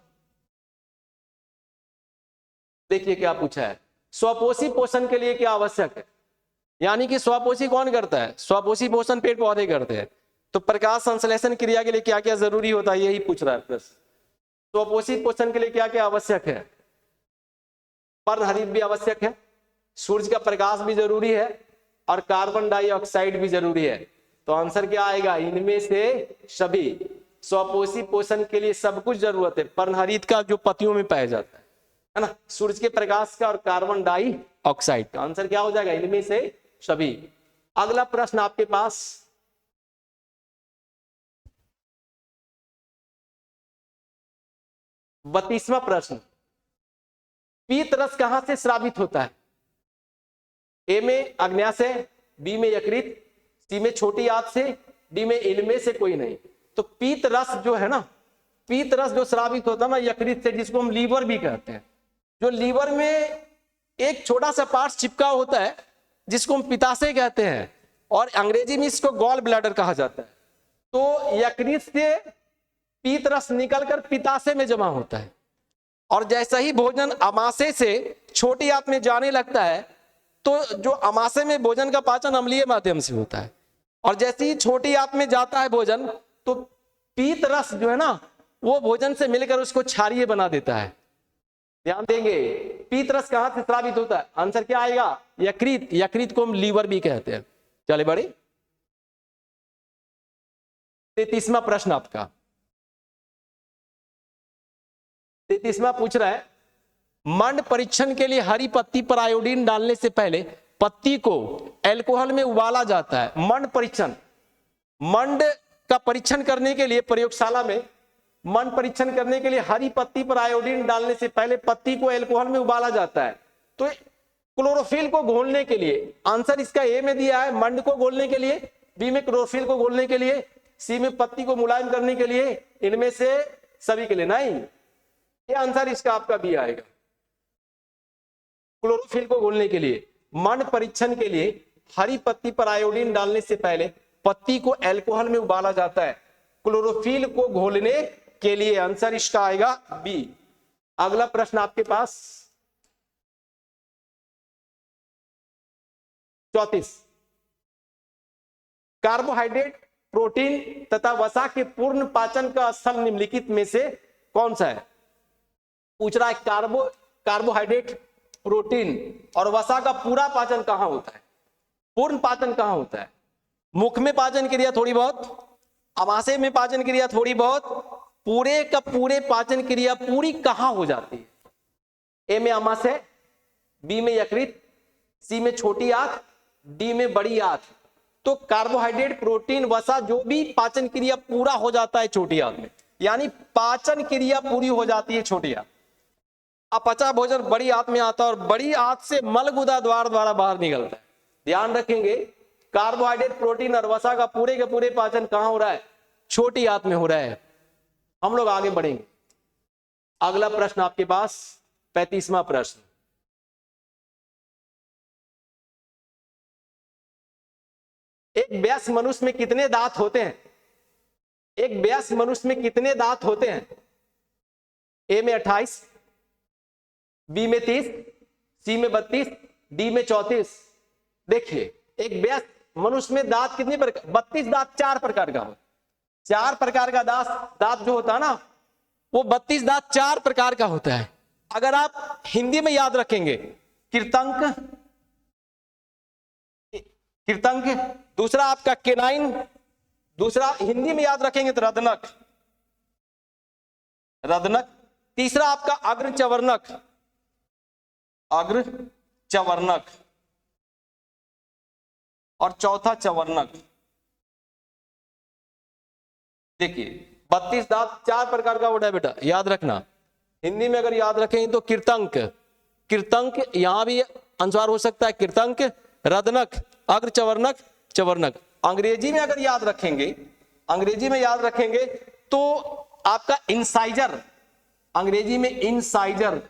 देखिए क्या पूछा है। स्वपोषी पोषण के लिए क्या आवश्यक है? यानी कि स्वपोषी कौन करता है? स्वपोषी पोषण पेड़ पौधे करते हैं। तो प्रकाश संश्लेषण क्रिया के लिए क्या क्या जरूरी होता है, यही पूछ रहा है प्रश्न। स्वपोषी पोषण के लिए क्या क्या आवश्यक है? पर्णहरित भी आवश्यक है, सूर्य का प्रकाश भी जरूरी है, और कार्बन डाइऑक्साइड भी जरूरी है। तो आंसर क्या आएगा? इनमें से सभी। स्वपोषी पोषण के लिए सब कुछ जरूरत है। पर्णहरित का जो पत्तियों में पाया जाता है ना, सूर्य के प्रकाश का, और कार्बन डाइऑक्साइड का। आंसर क्या हो जाएगा? इनमें से सभी। अगला प्रश्न आपके पास, 32वां प्रश्न, पीत रस कहां से स्रावित होता है? ए में अग्न्याशय, बी में यकृत, सी में छोटी आंत से, डी में इनमें से कोई नहीं। तो पीत रस जो है ना, पीत रस जो स्रावित होता है ना यकृत से, जिसको हम लीवर भी कहते हैं। जो लीवर में एक छोटा सा पार्ट चिपका होता है जिसको हम पित्ताशय कहते हैं, और अंग्रेजी में इसको गॉल ब्लैडर कहा जाता है। तो यकृत से पीत रस निकलकर पित्ताशय में जमा होता है, और जैसा ही भोजन अमाशय से छोटी आंत में जाने लगता है, तो जो अमाशय में भोजन का पाचन अम्लीय माध्यम से होता है, और जैसे ही छोटी आंत में जाता है भोजन, तो पीत रस जो है ना वो भोजन से मिलकर उसको क्षारीय बना देता है। ध्यान देंगे, पीत रस कहां से स्रावित होता है? आंसर क्या आएगा? यकृत। यकृत को हम लीवर भी कहते हैं। चले बड़े, 33वां प्रश्न आपका, 33वां पूछ रहा है, मंड परीक्षण के लिए हरी पत्ती पर आयोडीन डालने से पहले पत्ती को अल्कोहल में उबाला जाता है। मंड परीक्षण, मंड का परीक्षण करने के लिए प्रयोगशाला में मंड परीक्षण करने के लिए हरी पत्ती पर आयोडीन डालने से पहले पत्ती को अल्कोहल में उबाला जाता है। तो क्लोरोफिल को घोलने के लिए, आंसर इसका ए में दिया है, मंड को घोलने के लिए, बी में क्लोरोफिल को घोलने के लिए, सी में पत्ती को मुलायम करने के लिए, इनमें से सभी के लिए नहीं। ये आंसर इसका आपका बी आएगा, क्लोरोफिल को घोलने के लिए। मंड परीक्षण के लिए हरी पत्ती पर आयोडीन डालने से पहले पत्ती को अल्कोहल में उबाला जाता है, क्लोरोफिल को घोलने के लिए। आंसर इसका आएगा बी। अगला प्रश्न आपके पास 34, कार्बोहाइड्रेट, प्रोटीन तथा वसा के पूर्ण पाचन का स्थल निम्नलिखित में से कौन सा है? पूछ रहा है कार्बोहाइड्रेट, प्रोटीन और वसा का पूरा पाचन कहां होता है? पूर्ण पाचन कहां होता है? मुख में पाचन क्रिया थोड़ी बहुत, अमाशय में पाचन क्रिया थोड़ी बहुत, पूरे का पूरे पाचन क्रिया पूरी कहां हो जाती है? ए में अमाशय, बी में यकृत, सी में छोटी आंत, डी में बड़ी आंत। तो कार्बोहाइड्रेट, प्रोटीन, वसा जो भी पाचन क्रिया पूरा हो जाता है छोटी आंत में, यानी पाचन क्रिया पूरी हो जाती है छोटी आंत। अपचा भोजन बड़ी आंत में आता है, और बड़ी आंत से मलगुदा द्वार द्वारा बाहर निकलता है। ध्यान रखेंगे, कार्बोहाइड्रेट, प्रोटीन और वसा का पूरे के पूरे पाचन कहां हो रहा है? छोटी आंत में हो रहा है। हम लोग आगे बढ़ेंगे। अगला प्रश्न आपके पास 35वां प्रश्न, एक वयस्क मनुष्य में कितने दांत होते हैं? एक वयस्क मनुष्य में कितने दांत होते हैं? ए में 28, बी में 30, सी में 32, डी में 34। देखिए, एक वयस्क मनुष्य में दांत कितने प्रकार, 32 दांत 4 प्रकार का होता है। 4 प्रकार का दांत जो होता है ना, वो 32 दांत 4 प्रकार का होता है। अगर आप हिंदी में याद रखेंगे, कृतंक, दूसरा आपका केनाइन, दूसरा हिंदी में याद रखेंगे तो रदनक, तीसरा आपका अग्रचवर्णक, और चौथा चवर्णक। देखिए 32 दांत 4 प्रकार का होता है बेटा, याद रखना। हिंदी में अगर याद रखेंगे तो कृतंक यहां भी अनुसार हो सकता है, कृतंक, रदनक, अग्रचवर्णक, चवर्णक। अंग्रेजी में अगर याद रखेंगे तो आपका इंसाइजर, अंग्रेजी में इंसाइजर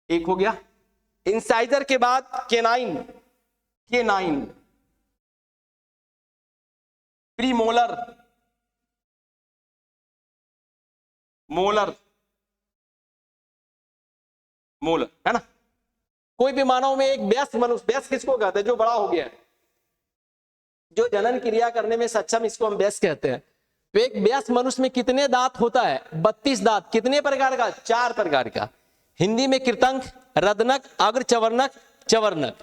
एक हो गया। इंसाइजर के बाद केनाइन, प्रीमोलर, मोलर है ना। कोई भी मानव में एक वयस्क मनुष्य, वयस्क किसको कहते हैं, जो बड़ा हो गया है, जो जनन क्रिया करने में सक्षम, इसको हम वयस्क कहते हैं। तो एक वयस्क मनुष्य में कितने दांत होता है, 32 दांत। कितने प्रकार का, 4 प्रकार का। हिंदी में कृतंक, रदनक, अग्रचवर्णक, चवर्णक।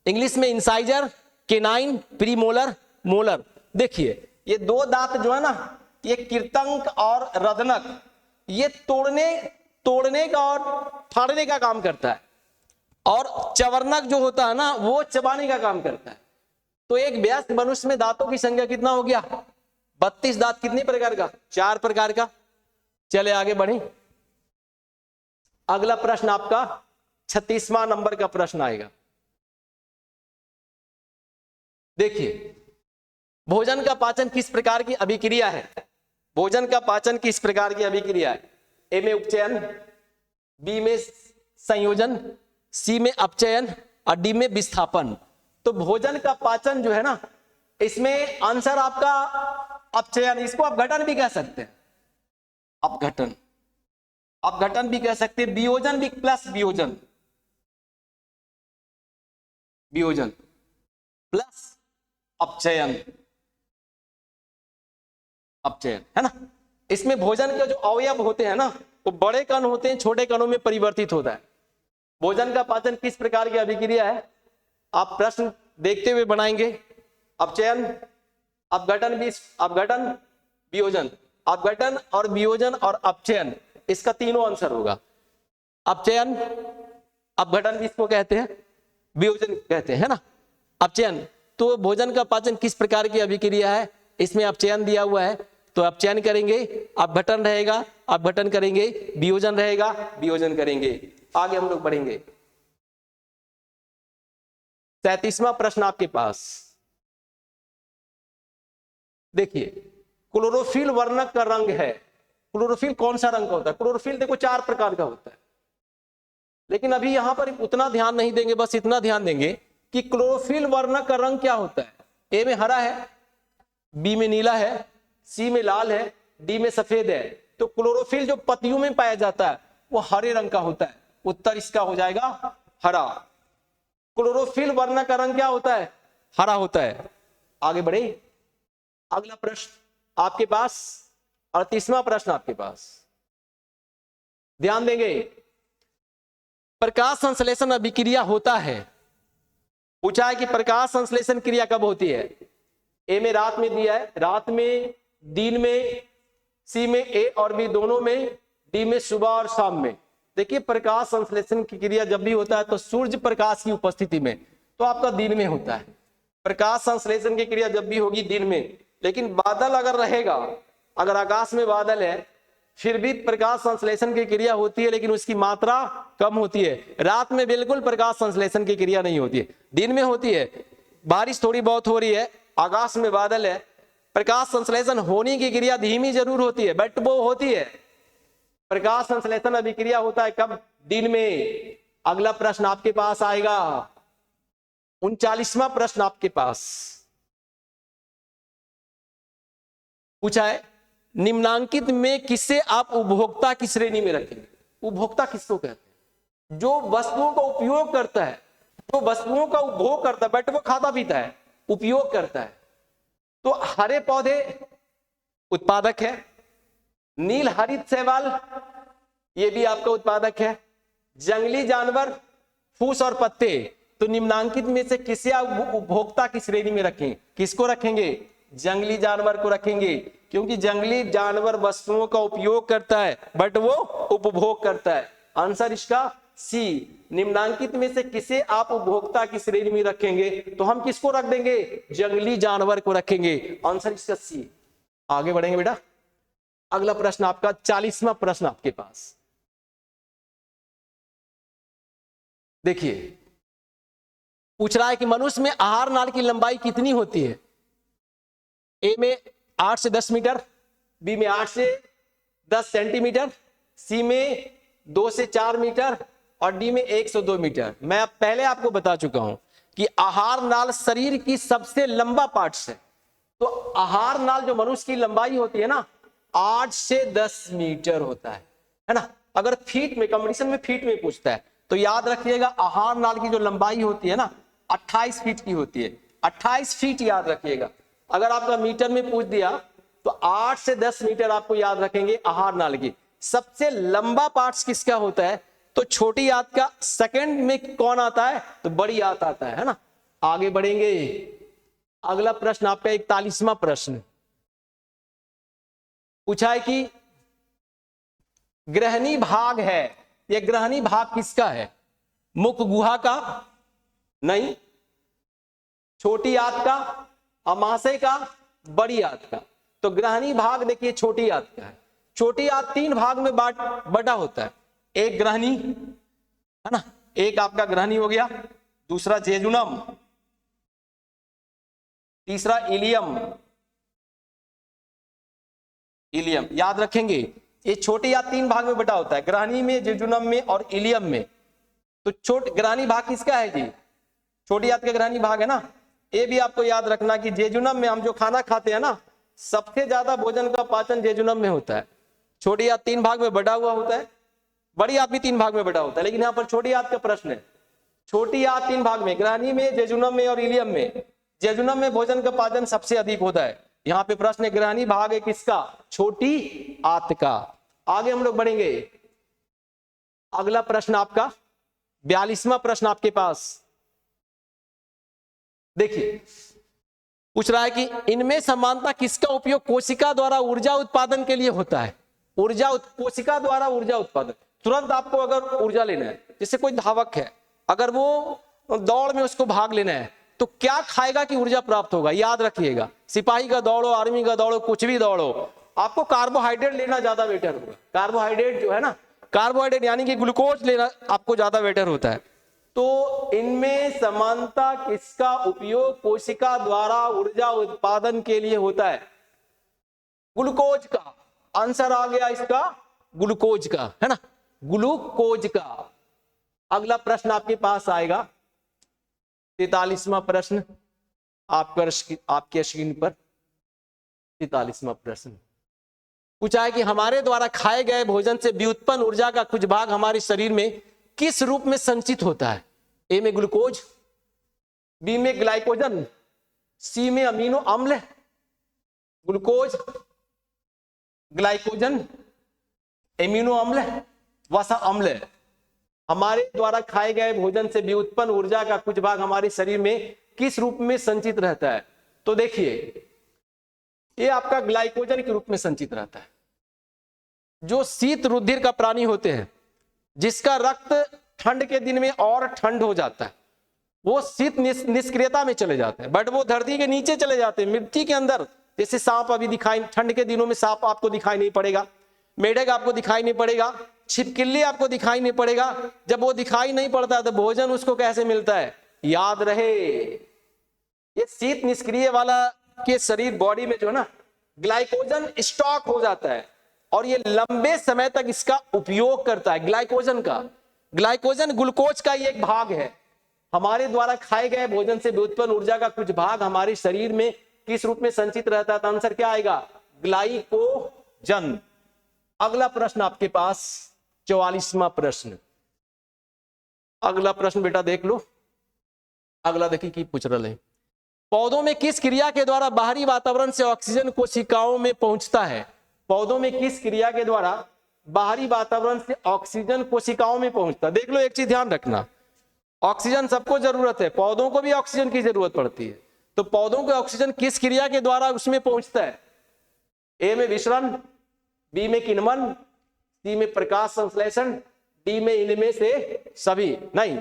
इंग्लिश में इंसाइजर, केनाइन, प्रीमोलर, मोलर। देखिए ये 2 दांत जो है ना, ये कृतंक और रदनक, ये तोड़ने का और फाड़ने का काम करता है, और चवर्णक जो होता है ना, वो चबाने का काम करता है। तो एक वयस्क मनुष्य में दांतों की संख्या कितना हो गया, 32 दांत। कितने प्रकार का, 4 प्रकार का। चले आगे बढ़े। अगला प्रश्न आपका 36वां नंबर का प्रश्न आएगा। देखिए भोजन का पाचन किस प्रकार की अभिक्रिया है, भोजन का पाचन किस प्रकार की अभिक्रिया है। ए में उपचयन, बी में संयोजन, सी में अपचयन और डी में विस्थापन। तो भोजन का पाचन जो है ना, इसमें आंसर आपका अपचयन, इसको आप घटन भी कह सकते हैं, अपघटन, अपघटन भी कह सकते हैं, वियोजन भी प्लस वियोजन, प्लस अपचयन है ना। इसमें भोजन के जो अवयव होते हैं ना, वो बड़े कण होते हैं, छोटे कणों में परिवर्तित होता है। भोजन का पाचन किस प्रकार की अभिक्रिया है, आप प्रश्न देखते हुए बनाएंगे। अपचयन, अपघटन, वियोजन, अपघटन और वियोजन और अपचयन, इसका तीनों आंसर होगा। अपचयन, अपघटन भी इसको कहते हैं, वियोजन कहते हैं ना। अपचयन, तो भोजन का पाचन किस प्रकार की अभिक्रिया है, इसमें अपचयन दिया हुआ है, तो अपचयन करेंगे, अपघटन रहेगा, अपघटन करेंगे, वियोजन रहेगा, वियोजन करेंगे। आगे हम लोग बढ़ेंगे। 37वां प्रश्न आपके पास। देखिए क्लोरोफिल वर्णक का रंग है। क्लोरोफिल कौन सा रंग का होता है, क्लोरोफिल देखो 4 प्रकार का होता है, लेकिन अभी यहां पर उतना ध्यान नहीं देंगे, बस इतना ध्यान देंगे कि क्लोरोफिल वर्णक का रंग क्या होता है। ए में हरा है, बी में नीला है, सी में लाल है, डी में सफेद है। तो क्लोरोफिल जो पत्तियों में पाया जाता है वो हरे रंग का होता है। उत्तर इसका हो जाएगा हरा। क्लोरोफिल वर्णक का रंग क्या होता है, हरा होता है। आगे बढ़े। अगला प्रश्न आपके पास, 38वां प्रश्न आपके पास, ध्यान देंगे। प्रकाश संश्लेषण अभिक्रिया होता है, पूछा है कि प्रकाश संश्लेषण क्रिया कब होती है। ए में रात में दिया है, रात में, दिन में, सी में ए और बी दोनों में, डी में सुबह और शाम में। देखिए प्रकाश संश्लेषण की क्रिया जब भी होता है तो सूर्य प्रकाश की उपस्थिति में, तो आपका दिन में होता है। प्रकाश संश्लेषण की क्रिया जब भी होगी दिन में, लेकिन बादल अगर रहेगा, अगर आकाश में बादल है, फिर भी प्रकाश संश्लेषण की क्रिया होती है, लेकिन उसकी मात्रा कम होती है। रात में बिल्कुल प्रकाश संश्लेषण की क्रिया नहीं होती है, दिन में होती है। बारिश थोड़ी बहुत हो रही है, आकाश में बादल है, प्रकाश संश्लेषण होने की क्रिया धीमी जरूर होती है, बट वो होती है। प्रकाश संश्लेषण अभिक्रिया होता है कब, दिन में। अगला प्रश्न आपके पास आएगा, 39वां प्रश्न आपके पास पूछा है, निम्नांकित में किससे आप उपभोक्ता की श्रेणी में रखेंगे। उपभोक्ता किसको कहते हैं, जो वस्तुओं का उपयोग करता है वो वस्तुओं का उपभोग करता है, बट वो खाता पीता है, उपयोग करता है। तो हरे पौधे उत्पादक है, नील हरित शैवाल ये भी आपका उत्पादक है, जंगली जानवर फूस और पत्ते। तो निम्नांकित में से किसे आप उपभोक्ता की श्रेणी में रखें? किसको रखेंगे? जंगली जानवर को रखेंगे, क्योंकि जंगली जानवर वस्तुओं का उपयोग करता है बट वो उपभोग करता है। आंसर इसका सी। निम्नांकित में से किसे आप उपभोक्ता की श्रेणी में रखेंगे? तो हम किसको रख देंगे? जंगली जानवर को रखेंगे। आंसर इसका सी। आगे बढ़ेंगे बेटा। अगला प्रश्न आपका 40वां प्रश्न आपके पास देखिए, पूछ रहा है कि मनुष्य में आहार नाल की लंबाई कितनी होती है? ए में 8 से 10 मीटर, बी में 8 से 10 सेंटीमीटर, सी में 2 से 4 मीटर और डी में 1 से 2 मीटर। मैं पहले आपको बता चुका हूं कि आहार नाल शरीर की सबसे लंबा पार्ट है। तो आहार नाल जो मनुष्य की लंबाई होती है ना 8 से 10 मीटर होता है ना। अगर फीट में, कंपटीशन में फीट में पूछता है तो याद रखिएगा आहार नाल की जो लंबाई होती है ना 28 फीट की होती है। 28 फीट याद रखिएगा। अगर आपका मीटर में पूछ दिया तो 8 से 10 मीटर आपको याद रखेंगे आहार नाल की। सबसे लंबा पार्ट किसका होता है? तो छोटी आंत का। सेकंड में कौन आता है? तो बड़ी आंत आता है ना। आगे बढ़ेंगे। अगला प्रश्न आपका 41वां प्रश्न पूछा है कि ग्रहणी भाग है, यह ग्रहणी भाग किसका है? मुख गुहा का? नहीं। छोटी आंत का, अमाशय का, बड़ी आंत का? तो ग्रहणी भाग देखिए छोटी आंत का है। छोटी आंत 3 भाग में बटा होता है। एक ग्रहणी है ना, एक आपका ग्रहणी हो गया, दूसरा जेजुनम, तीसरा इलियम। इलियम याद रखेंगे। ये छोटी आंत 3 भाग में बटा होता है, ग्रहणी में, जेजुनम में और इलियम में। तो ग्रहणी भाग किसका है जी? छोटी आंत का ग्रहणी भाग है ना। ये भी आपको याद रखना कि जेजुनम में हम जो खाना खाते हैं ना सबसे ज्यादा भोजन का पाचन जेजुनम में होता है। छोटी आंत 3 भाग में बटा हुआ होता है, बड़ी आंत भी 3 भाग में बटा होता है, लेकिन यहाँ पर छोटी आंत का प्रश्न है। छोटी आंत 3 भाग में, ग्रहणी में, जेजुनम में और इलियम में। जेजुनम में भोजन का पाचन सबसे अधिक होता है। यहाँ पे प्रश्न है ग्रहणी भाग है किसका? छोटी आंत का। आगे हम लोग बढ़ेंगे। अगला प्रश्न आपका 42वां प्रश्न आपके पास देखिए, पूछ रहा है कि इनमें समानता किसका उपयोग कोशिका द्वारा ऊर्जा उत्पादन के लिए होता है? कोशिका द्वारा ऊर्जा उत्पादन। तुरंत आपको अगर ऊर्जा लेना है, जैसे कोई धावक है, अगर वो दौड़ में उसको भाग लेना है तो क्या खाएगा कि ऊर्जा प्राप्त होगा? याद रखिएगा, सिपाही का दौड़ो, आर्मी का दौड़ो, कुछ भी दौड़ो, आपको कार्बोहाइड्रेट लेना ज्यादा बेटर होगा। कार्बोहाइड्रेट जो है ना, कार्बोहाइड्रेट यानी कि ग्लूकोज लेना आपको ज्यादा बेटर होता है। तो इनमें समानता किसका उपयोग कोशिका द्वारा ऊर्जा उत्पादन के लिए होता है? ग्लूकोज का। आंसर आ गया इसका ग्लूकोज का, है ना, ग्लूकोज का। अगला प्रश्न आपके पास आएगा 43वां प्रश्न आपके स्क्रीन पर। 43वां प्रश्न पूछा है कि हमारे द्वारा खाए गए भोजन से व्युत्पन्न ऊर्जा का कुछ भाग हमारे शरीर में किस रूप में संचित होता है? ए में ग्लूकोज, बी में ग्लाइकोजन, सी में अमीनो अम्ल। ग्लूकोज, ग्लाइकोजन, एमिनो अम्ल, वसा अम्ल। हमारे द्वारा खाए गए भोजन से व्युत्पन्न ऊर्जा का कुछ भाग हमारे शरीर में किस रूप में संचित रहता है? तो देखिए, ये आपका ग्लाइकोजन के रूप में संचित रहता है। जो शीत रुधिर का प्राणी होते हैं, जिसका रक्त ठंड के दिन में और ठंड हो जाता है, वो शीत निष्क्रियता में चले जाते हैं, बट वो धरती के नीचे चले जाते हैं, मिट्टी के अंदर। जैसे सांप अभी दिखाई, ठंड के दिनों में सांप आपको दिखाई नहीं पड़ेगा, मेढक आपको दिखाई नहीं पड़ेगा, छिपकली आपको दिखाई नहीं पड़ेगा। जब वो दिखाई नहीं पड़ता तो भोजन उसको कैसे मिलता है? याद रहे, ये शीत निष्क्रिय वाला के शरीर, बॉडी में जो है ना, ग्लाइकोजन स्टॉक हो जाता है और ये लंबे समय तक इसका उपयोग करता है। ग्लाइकोजन का, ग्लाइकोजन ग्लूकोज का ही एक भाग है। हमारे द्वारा खाए गए भोजन से व्युत्पन्न ऊर्जा का कुछ भाग हमारे शरीर में किस रूप में संचित रहता है? तो आंसर क्या आएगा? ग्लाइकोजन। अगला प्रश्न आपके पास 44वां प्रश्न। अगला प्रश्न बेटा देख लो, अगला देखिए की पूछ रहे हैं, पौधों में किस क्रिया के द्वारा बाहरी वातावरण से ऑक्सीजन कोशिकाओं में पहुंचता है? पौधों में किस क्रिया के द्वारा बाहरी वातावरण से ऑक्सीजन कोशिकाओं में पहुंचता है? देख लो, एक चीज ध्यान रखना, ऑक्सीजन सबको जरूरत है, पौधों को भी ऑक्सीजन की जरूरत पड़ती है, तो पौधों को ऑक्सीजन किस क्रिया के द्वारा उसमें पहुंचता है? ए में विसरण, बी में किण्वन, सी में प्रकाश संश्लेषण, डी में इनमें से सभी नहीं।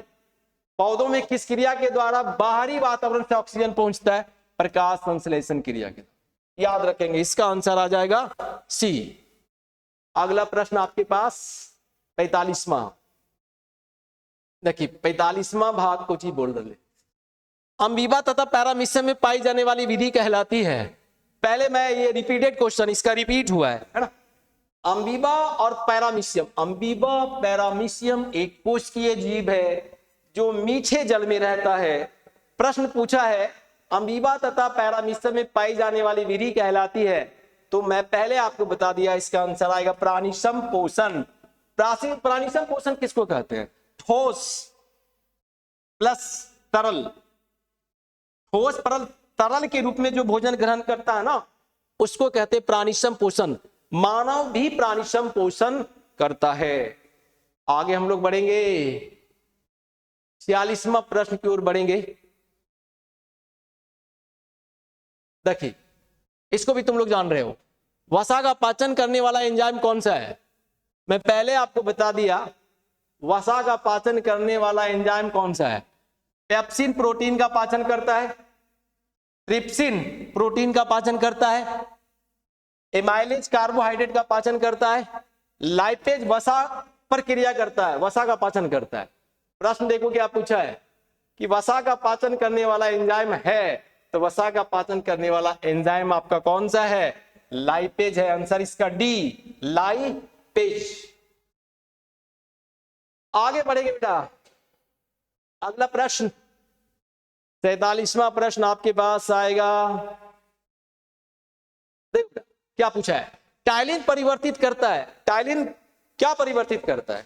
पौधों में किस क्रिया के द्वारा बाहरी वातावरण से ऑक्सीजन पहुंचता है? प्रकाश संश्लेषण क्रिया के द्वारा। याद रखेंगे, इसका आंसर आ जाएगा सी। अगला प्रश्न आपके पास 45वां, देखिए 45वां भाग को जी बोल रहे, अमीबा तथा पैरामीशियम में पाई जाने वाली विधि कहलाती है। पहले मैं ये रिपीटेड क्वेश्चन, इसका रिपीट हुआ है ना, अमीबा और पैरामीशियम। अमीबा पैरामीशियम एक कोशिकीय जीव है जो मीठे जल में रहता है। प्रश्न पूछा है अमीबा तथा पैरामीशियम में पाई जाने वाली विधि कहलाती है, तो मैं पहले आपको बता दिया, इसका आंसर आएगा प्राणिसम पोषण। प्राणिसम पोषण किसको कहते हैं? ठोस प्लस तरल, ठोस परल तरल के रूप में जो भोजन ग्रहण करता है ना, उसको कहते हैं प्राणिसम पोषण। मानव भी प्राणिसम पोषण करता है। आगे हम लोग बढ़ेंगे, 46वां प्रश्न की ओर बढ़ेंगे। देखिए, इसको भी तुम लोग जान रहे हो, वसा का पाचन करने वाला एंजाइम कौन सा है? मैं पहले आपको बता दिया, वसा का पाचन करने वाला एंजाइम कौन सा है? पेप्सिन प्रोटीन का पाचन करता है, ट्रिप्सिन प्रोटीन का पाचन करता है, एमाइलेज कार्बोहाइड्रेट का पाचन करता है, लाइपेज वसा पर क्रिया करता है, वसा का पाचन करता है। प्रश्न देखो क्या पूछा है कि वसा का पाचन करने वाला एंजाइम है, तो वसा का पाचन करने वाला एंजाइम आपका कौन सा है? लाइपेज है। आंसर इसका डी, लाइपेज। आगे बढ़ेंगे बेटा, अगला प्रश्न 47वां प्रश्न आपके पास आएगा। देखो क्या पूछा है, टाइलिन परिवर्तित करता है। टाइलिन क्या परिवर्तित करता है?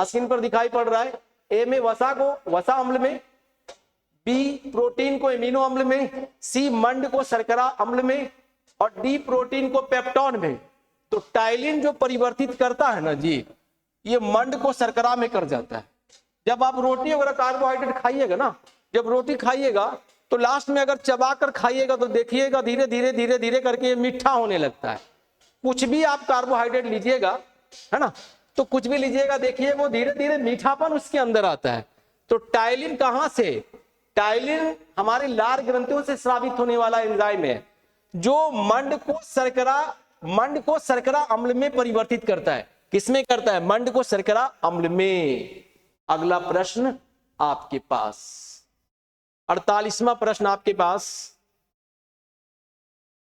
स्क्रीन पर दिखाई पड़ रहा है, ए में वसा को वसा अम्ल में, बी प्रोटीन को एमिनो अम्ल में, सी मंड को शर्करा अम्ल में, और डी प्रोटीन को पेप्टोन में। तो टाइलिन जो परिवर्तित करता है ना जी, ये मंड को शर्करा में कर जाता है। जब आप रोटी वगैरह कार्बोहाइड्रेट खाइएगा ना, जब रोटी खाइएगा तो लास्ट में अगर चबा कर खाइएगा तो देखिएगा धीरे धीरे धीरे धीरे करके ये मीठा होने लगता है। कुछ भी आप कार्बोहाइड्रेट लीजिएगा, है ना, तो कुछ भी लीजिएगा, देखिए वो धीरे धीरे मीठापन उसके अंदर आता है। तो टाइलिन कहां से? टाइलिन हमारे लार ग्रंथियों से स्रावित होने वाला एंजाइम है जो मंड को शर्करा अम्ल में परिवर्तित करता है। किसमें करता है? मंड को शर्करा अम्ल में। अगला प्रश्न आपके पास 48वां प्रश्न आपके पास,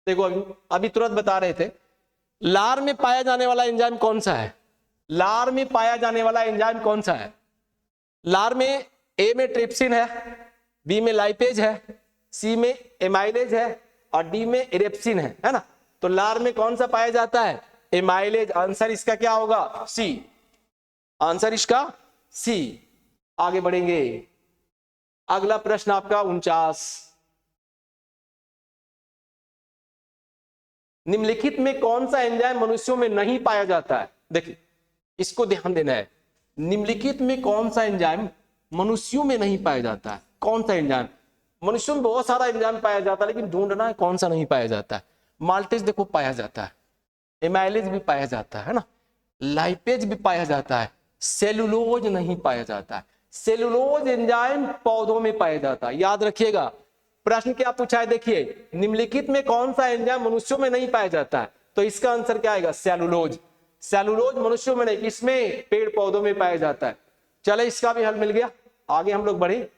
देखो अभी तुरंत बता रहे थे, लार में पाया जाने वाला एंजाइम कौन सा है? लार में पाया जाने वाला एंजाइम कौन सा है? लार में ए में ट्रिप्सिन है, बी में लाइपेज है, सी में एमाइलेज है, और डी में इरेप्सिन है ना। तो लार में कौन सा पाया जाता है? एमाइलेज। आंसर इसका क्या होगा? सी। आंसर इसका सी। आगे बढ़ेंगे, अगला प्रश्न आपका 49, निम्नलिखित में कौन सा एंजाइम मनुष्यों में नहीं पाया जाता है? देखिए इसको ध्यान देना है, निम्नलिखित में कौन सा एंजाइम मनुष्यों में नहीं पाया जाता है? कौन सा एंजाइम? मनुष्यों में बहुत सारा एंजाइम पाया जाता है, लेकिन ढूंढना है कौन सा नहीं पाया जाता है। माल्टेज देखो पाया जाता है, एमाइलेज भी पाया जाता है ना, लाइपेज भी पाया जाता है, सेलुलोज नहीं पाया जाता है। सेलुलोज एंजाइम पौधों में पाया जाता है। याद रखिएगा, प्रश्न क्या पूछा है, देखिए निम्नलिखित में कौन सा एंजाइम मनुष्यों में नहीं पाया जाता है, तो इसका आंसर क्या आएगा? सेलुलोज। सेलुलोज मनुष्यों में नहीं, किसमें? पेड़ पौधों में पाया जाता है। चले, इसका भी हल मिल गया। आगे हम लोग बढ़े,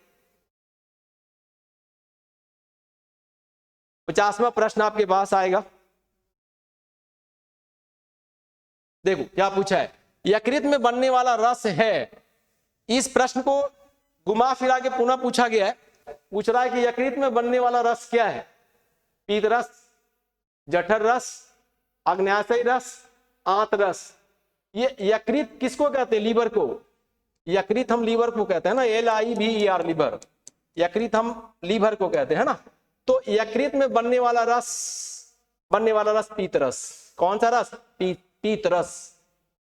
50वां प्रश्न आपके पास आएगा। देखो क्या पूछा है, यकृत में बनने वाला रस है। इस प्रश्न को घुमा फिरा के पुनः पूछा गया है। पूछ रहा है कि यकृत में बनने वाला रस क्या है? पीत रस, जठर रस, अग्न्याशय रस, आंत रस। ये यकृत किसको कहते हैं? लीवर को। यकृत हम लीवर को कहते हैं ना, LIVER, लीवर। यकृत हम लीवर को कहते हैं ना। तो यकृत में बनने वाला रस पीत रस। कौन सा रस? पीत रस।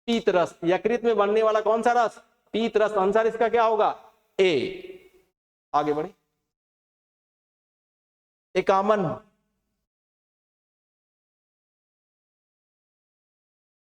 पीत रस, यकृत में बनने वाला कौन सा रस? पीत रस। आंसर इसका क्या होगा? ए। आगे बढ़े। एकामन,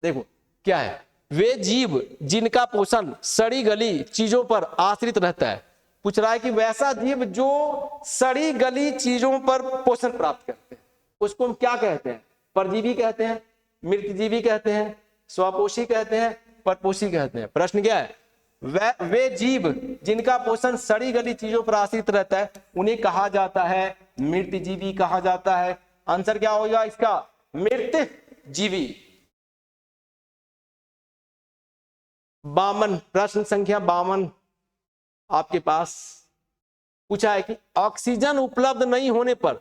देखो क्या है, वे जीव जिनका पोषण सड़ी गली चीजों पर आश्रित रहता है। पूछ रहा है कि वैसा जीव जो सड़ी गली चीजों पर पोषण प्राप्त करते हैं उसको हम क्या कहते हैं? परजीवी कहते हैं, मृतजीवी कहते हैं, स्वपोषी कहते हैं, परपोषी कहते हैं। प्रश्न क्या है? वे जीव जिनका पोषण सड़ी गली चीजों पर आश्रित रहता है उन्हें कहा जाता है मृतजीवी कहा जाता है। आंसर क्या होगा इसका? मृतजीवी। 52, प्रश्न संख्या 52 आपके पास पूछा है कि ऑक्सीजन उपलब्ध नहीं होने पर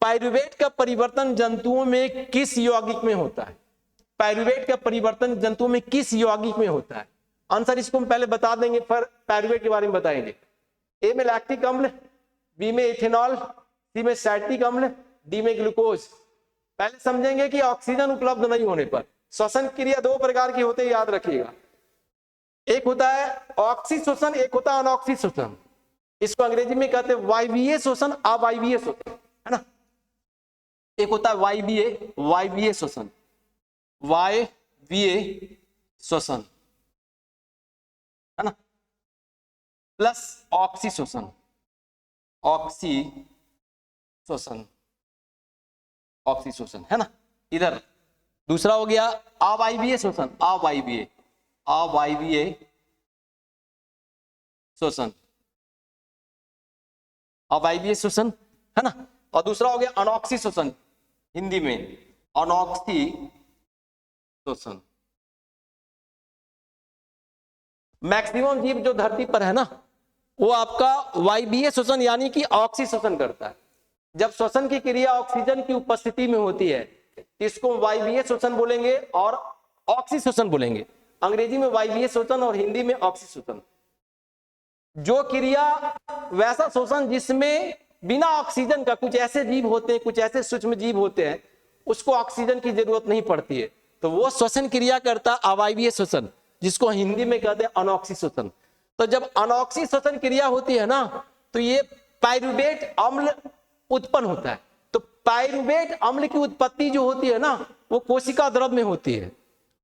पाइरुवेट का परिवर्तन जंतुओं में किस यौगिक में होता है? पाइरुवेट का परिवर्तन जंतुओं में किस यौगिक में होता है? आंसर इसको हम पहले बता देंगे, फिर पाइरुवेट के बारे में बताएंगे। ए में लैक्टिक अम्ल, बी में इथेनॉल, सी में सैटिक अम्ल, डी में ग्लूकोज। पहले समझेंगे कि ऑक्सीजन उपलब्ध नहीं होने पर श्वसन क्रिया दो प्रकार की होते हैं, याद रखिएगा। एक होता है ऑक्सी श्वसन, एक होता है अनऑक्सी श्वसन। इसको अंग्रेजी में कहते हैं वायवीय श्वसन, अवायवीय श्वसन, है ना। एक होता है वायवीय श्वसन, वायवीय श्वसन, है ना, प्लस ऑक्सी श्वसन, ऑक्सी श्वसन, ऑक्सी श्वसन, है ना। इधर दूसरा हो गया अवायवीय श्वसन, अवायवीय श्वसन, अवायवीय श्वसन, है ना। और दूसरा हो गया अनॉक्सी श्वसन, हिंदी में अनॉक्सी श्वसन। मैक्सिमम जीव जो धरती पर है ना वो आपका वायवीय श्वसन यानी कि ऑक्सी श्वसन करता है। जब श्वसन की क्रिया ऑक्सीजन की उपस्थिति में होती है इसको वायवीय श्वसन बोलेंगे और ऑक्सी श्वसन बोलेंगे। अंग्रेजी में वायवीय श्वसन और हिंदी में ऑक्सी श्वसन। जो क्रिया वैसा श्वसन जिसमें बिना ऑक्सीजन का, कुछ ऐसे जीव होते हैं, कुछ ऐसे सूक्ष्म जीव होते हैं उसको ऑक्सीजन की जरूरत नहीं पड़ती है, तो वो श्वसन क्रिया करता अवायवीय श्वसन, जिसको हिंदी में कहते हैं अनॉक्सी श्वसन। तो जब अनॉक्सी श्वसन क्रिया होती है ना तो ये पाइरुवेट अम्ल उत्पन्न होता है। तो पाइरुवेट अम्ल की उत्पत्ति जो होती है ना वो कोशिका द्रव में होती है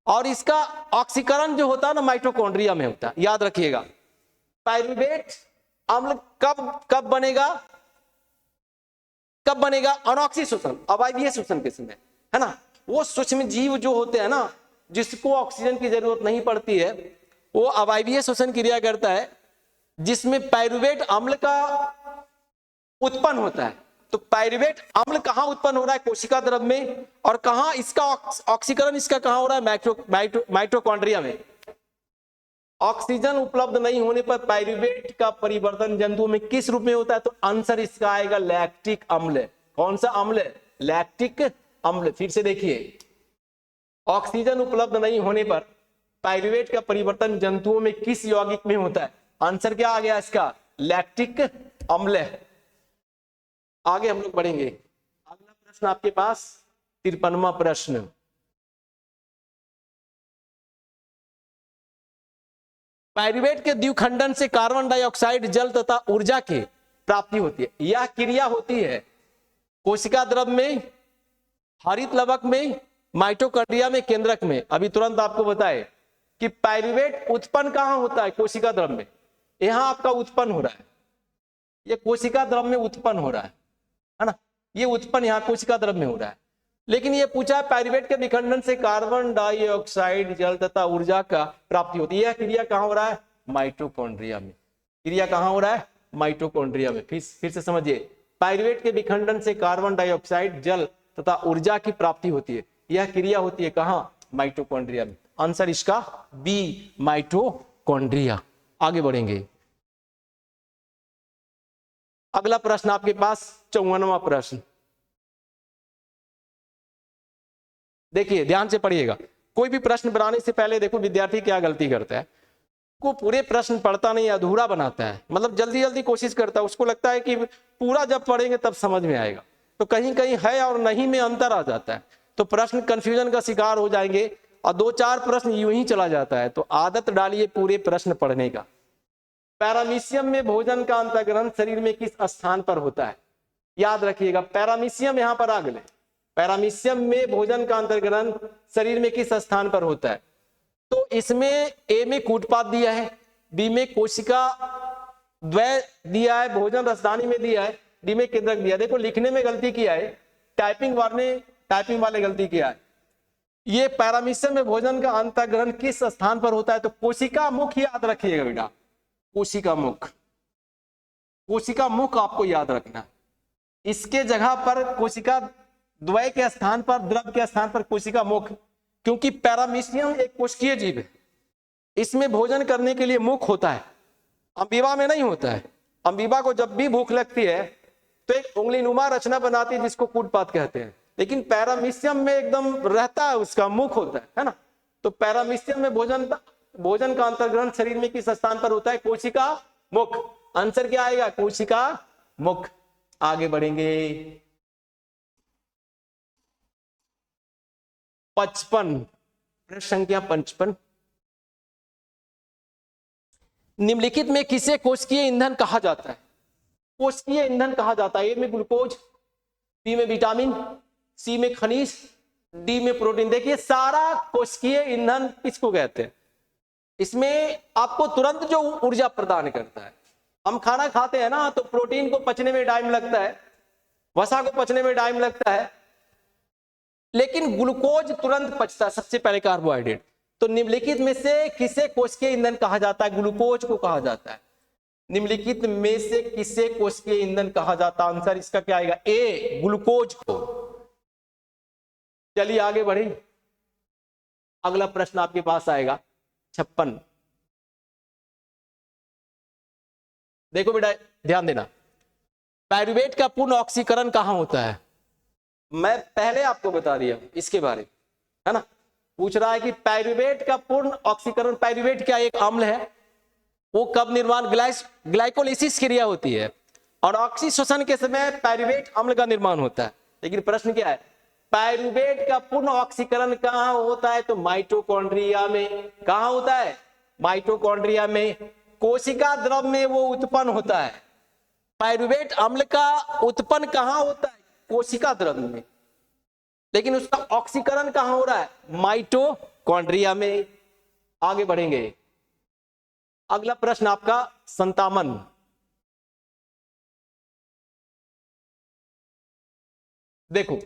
और इसका ऑक्सीकरण जो होता है ना माइटोकॉन्ड्रिया में होता है। याद रखिएगा पाइरुवेट अम्ल कब बनेगा? अनॉक्सी श्वसन, अवायवीय श्वसन के समय, है ना। वो सूक्ष्म जीव जो होते हैं ना जिसको ऑक्सीजन की जरूरत नहीं पड़ती है वो अवायवीय श्वसन क्रिया करता है जिसमें पाइरुवेट अम्ल का उत्पन्न होता है। तो पाइरुवेट अम्ल कहां उत्पन्न हो रहा है? कोशिका द्रव में। और कहां इसका ऑक्सीकरण इसका कहां हो रहा है? माइटोकॉन्ड्रिया में। ऑक्सीजन उपलब्ध नहीं होने पर पाइरुवेट का परिवर्तन जंतुओं में किस रूप में होता है? तो आंसर इसका आएगा लैक्टिक अम्ल। कौन सा अम्ल? लैक्टिक अम्ल। फिर से देखिए ऑक्सीजन उपलब्ध नहीं होने पर पाइरुवेट का परिवर्तन जंतुओं में किस यौगिक में होता है? आंसर क्या आ गया इसका? लैक्टिक अम्ल। आगे हम लोग बढ़ेंगे। अगला प्रश्न आपके पास 53वां प्रश्न। पाइरुवेट के द्विखंडन से कार्बन डाइऑक्साइड, जल तथा ऊर्जा की प्राप्ति होती है। यह क्रिया होती है कोशिका द्रव में, हरित लवक में, माइटोकॉन्ड्रिया में, केंद्रक में। अभी तुरंत आपको बताए कि पाइरुवेट उत्पन्न कहां होता है? कोशिका द्रव में। यहां आपका उत्पन्न हो रहा है, ये कोशिका द्रव में उत्पन्न हो रहा है ना। ये उत्पन्न यहाँ कोशिका द्रव में हो रहा है। लेकिन ये पूछा है पाइरुवेट के विखंडन से कार्बन डाइऑक्साइड, जल तथा ऊर्जा का प्राप्ति होती है। यह क्रिया कहां हो रहा है? माइटोकॉन्ड्रिया में। क्रिया कहां हो रहा है? माइटोकॉन्ड्रिया में। फिर से समझिए पाइरुवेट के विखंडन से कार्बन डाइऑक्साइड, जल तथा ऊर्जा की प्राप्ति होती है। यह क्रिया होती है कहां? माइटोकॉन्ड्रिया में। आंसर इसका बी, माइटोकॉन्ड्रिया। आगे बढ़ेंगे। अगला प्रश्न आपके पास 54वां प्रश्न। देखिए ध्यान से पढ़िएगा। कोई भी प्रश्न बनाने से पहले देखो विद्यार्थी क्या गलती करता है। को पूरे प्रश्न पढ़ता नहीं, अधूरा बनाता है, मतलब जल्दी जल्दी कोशिश करता है, उसको लगता है कि पूरा जब पढ़ेंगे तब समझ में आएगा, तो कहीं कहीं है और नहीं में अंतर आ जाता है, तो प्रश्न कंफ्यूजन का शिकार हो जाएंगे और 2-4 प्रश्न यूं ही चला जाता है। तो आदत डालिए पूरे प्रश्न पढ़ने का। पैरामीशियम में भोजन का अंतर्ग्रहण शरीर में किस स्थान पर होता है? याद रखिएगा, पैरामीशियम यहां पर आगे ले, पैरामीशियम में भोजन का अंतर्ग्रहण शरीर में किस स्थान पर होता है? तो इसमें ए में कूटपाद दिया है, बी में कोशिका द्वय दिया है, भोजन रसदानी में दिया है, डी में केंद्रक दिया है। देखो लिखने में गलती किया है, टाइपिंग वाले गलती किया है। ये पैरामीशियम में भोजन का अंतर्ग्रहण किस स्थान पर होता है? तो कोशिका मुख याद रखिएगा बेटा, कोशिका मुख, कोशिका मुख आपको याद रखना है। इसके जगह पर कोशिका द्वय के स्थान पर, द्रव के स्थान पर कोशिका मुख, क्योंकि पैरामीशियम एक कोशिकीय जीव है, इसमें भोजन करने के लिए मुख होता है, अमीबा में नहीं होता है। अमीबा को जब भी भूख लगती है तो एक उंगलीनुमा रचना बनाती है जिसको कूटपाद कहते हैं, लेकिन पैरामीशियम में एकदम रहता है, उसका मुख होता है ना। तो पैरामीशियम में भोजन का अंतर्ग्रहण शरीर में किस स्थान पर होता है? कोशिका मुख। आंसर क्या आएगा? कोशिका मुख। आगे बढ़ेंगे। 55, प्रश्न संख्या 55, निम्नलिखित में किसे कोशिकीय ईंधन कहा जाता है? कोशिकीय ईंधन कहा जाता है। ए में ग्लूकोज, बी में विटामिन, सी में खनिज, डी में प्रोटीन। देखिए सारा कोशिकीय ईंधन किसको कहते हैं? इसमें आपको तुरंत जो ऊर्जा प्रदान करता है, हम खाना खाते हैं ना तो प्रोटीन को पचने में टाइम लगता है, वसा को पचने में टाइम लगता है, लेकिन ग्लूकोज तुरंत पचता है, सबसे पहले कार्बोहाइड्रेट। तो निम्नलिखित में से किसे कोशिकीय ईंधन कहा जाता है? ग्लूकोज को कहा जाता है। निम्नलिखित में से किसे कोशिकीय ईंधन कहा जाता है? आंसर इसका क्या आएगा? ए, ग्लूकोज को। चलिए आगे बढ़े, अगला प्रश्न आपके पास आएगा 56। देखो बेटा ध्यान देना, पायरुवेट का पूर्ण ऑक्सीकरण कहां होता है? मैं पहले आपको बता दिया इसके बारे में, है ना। पूछ रहा है कि पायरुवेट का पूर्ण ऑक्सीकरण, पायरुवेट क्या एक अम्ल है, वो कब निर्माण, ग्लाइकोलिसिस क्रिया होती है और ऑक्सीशोषण के समय पायरुवेट अम्ल का निर्माण होता है। लेकिन प्रश्न क्या है? पायरुवेट का पूर्ण ऑक्सीकरण कहां होता है? तो माइटोकॉन्ड्रिया में। कहां होता है? माइटोकॉन्ड्रिया में। कोशिका द्रव में वो उत्पन्न होता है। पायरुवेट अम्ल का उत्पन्न कहां होता है? कोशिका द्रव में। लेकिन उसका ऑक्सीकरण कहां हो रहा है? माइटोकॉन्ड्रिया में। आगे बढ़ेंगे, अगला प्रश्न आपका 57। देखो,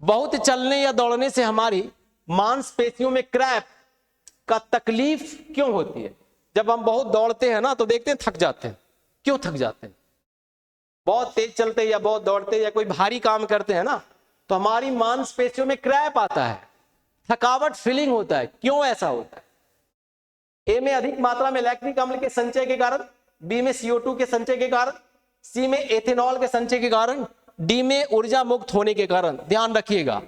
बहुत चलने या दौड़ने से हमारी मांसपेशियों में क्रैम्प का तकलीफ क्यों होती है? जब हम बहुत दौड़ते हैं ना तो देखते हैं थक जाते हैं। क्यों थक जाते हैं? बहुत तेज चलते या बहुत दौड़ते या कोई भारी काम करते हैं ना तो हमारी मांसपेशियों में क्रैम्प आता है, थकावट फीलिंग होता है। क्यों ऐसा होता है? ए में अधिक मात्रा में लैक्टिक अम्ल के संचय के कारण, बी में CO2 के संचय के कारण, सी में एथेनॉल के संचय के कारण, डी में ऊर्जा मुक्त होने के कारण। ध्यान रखिएगा,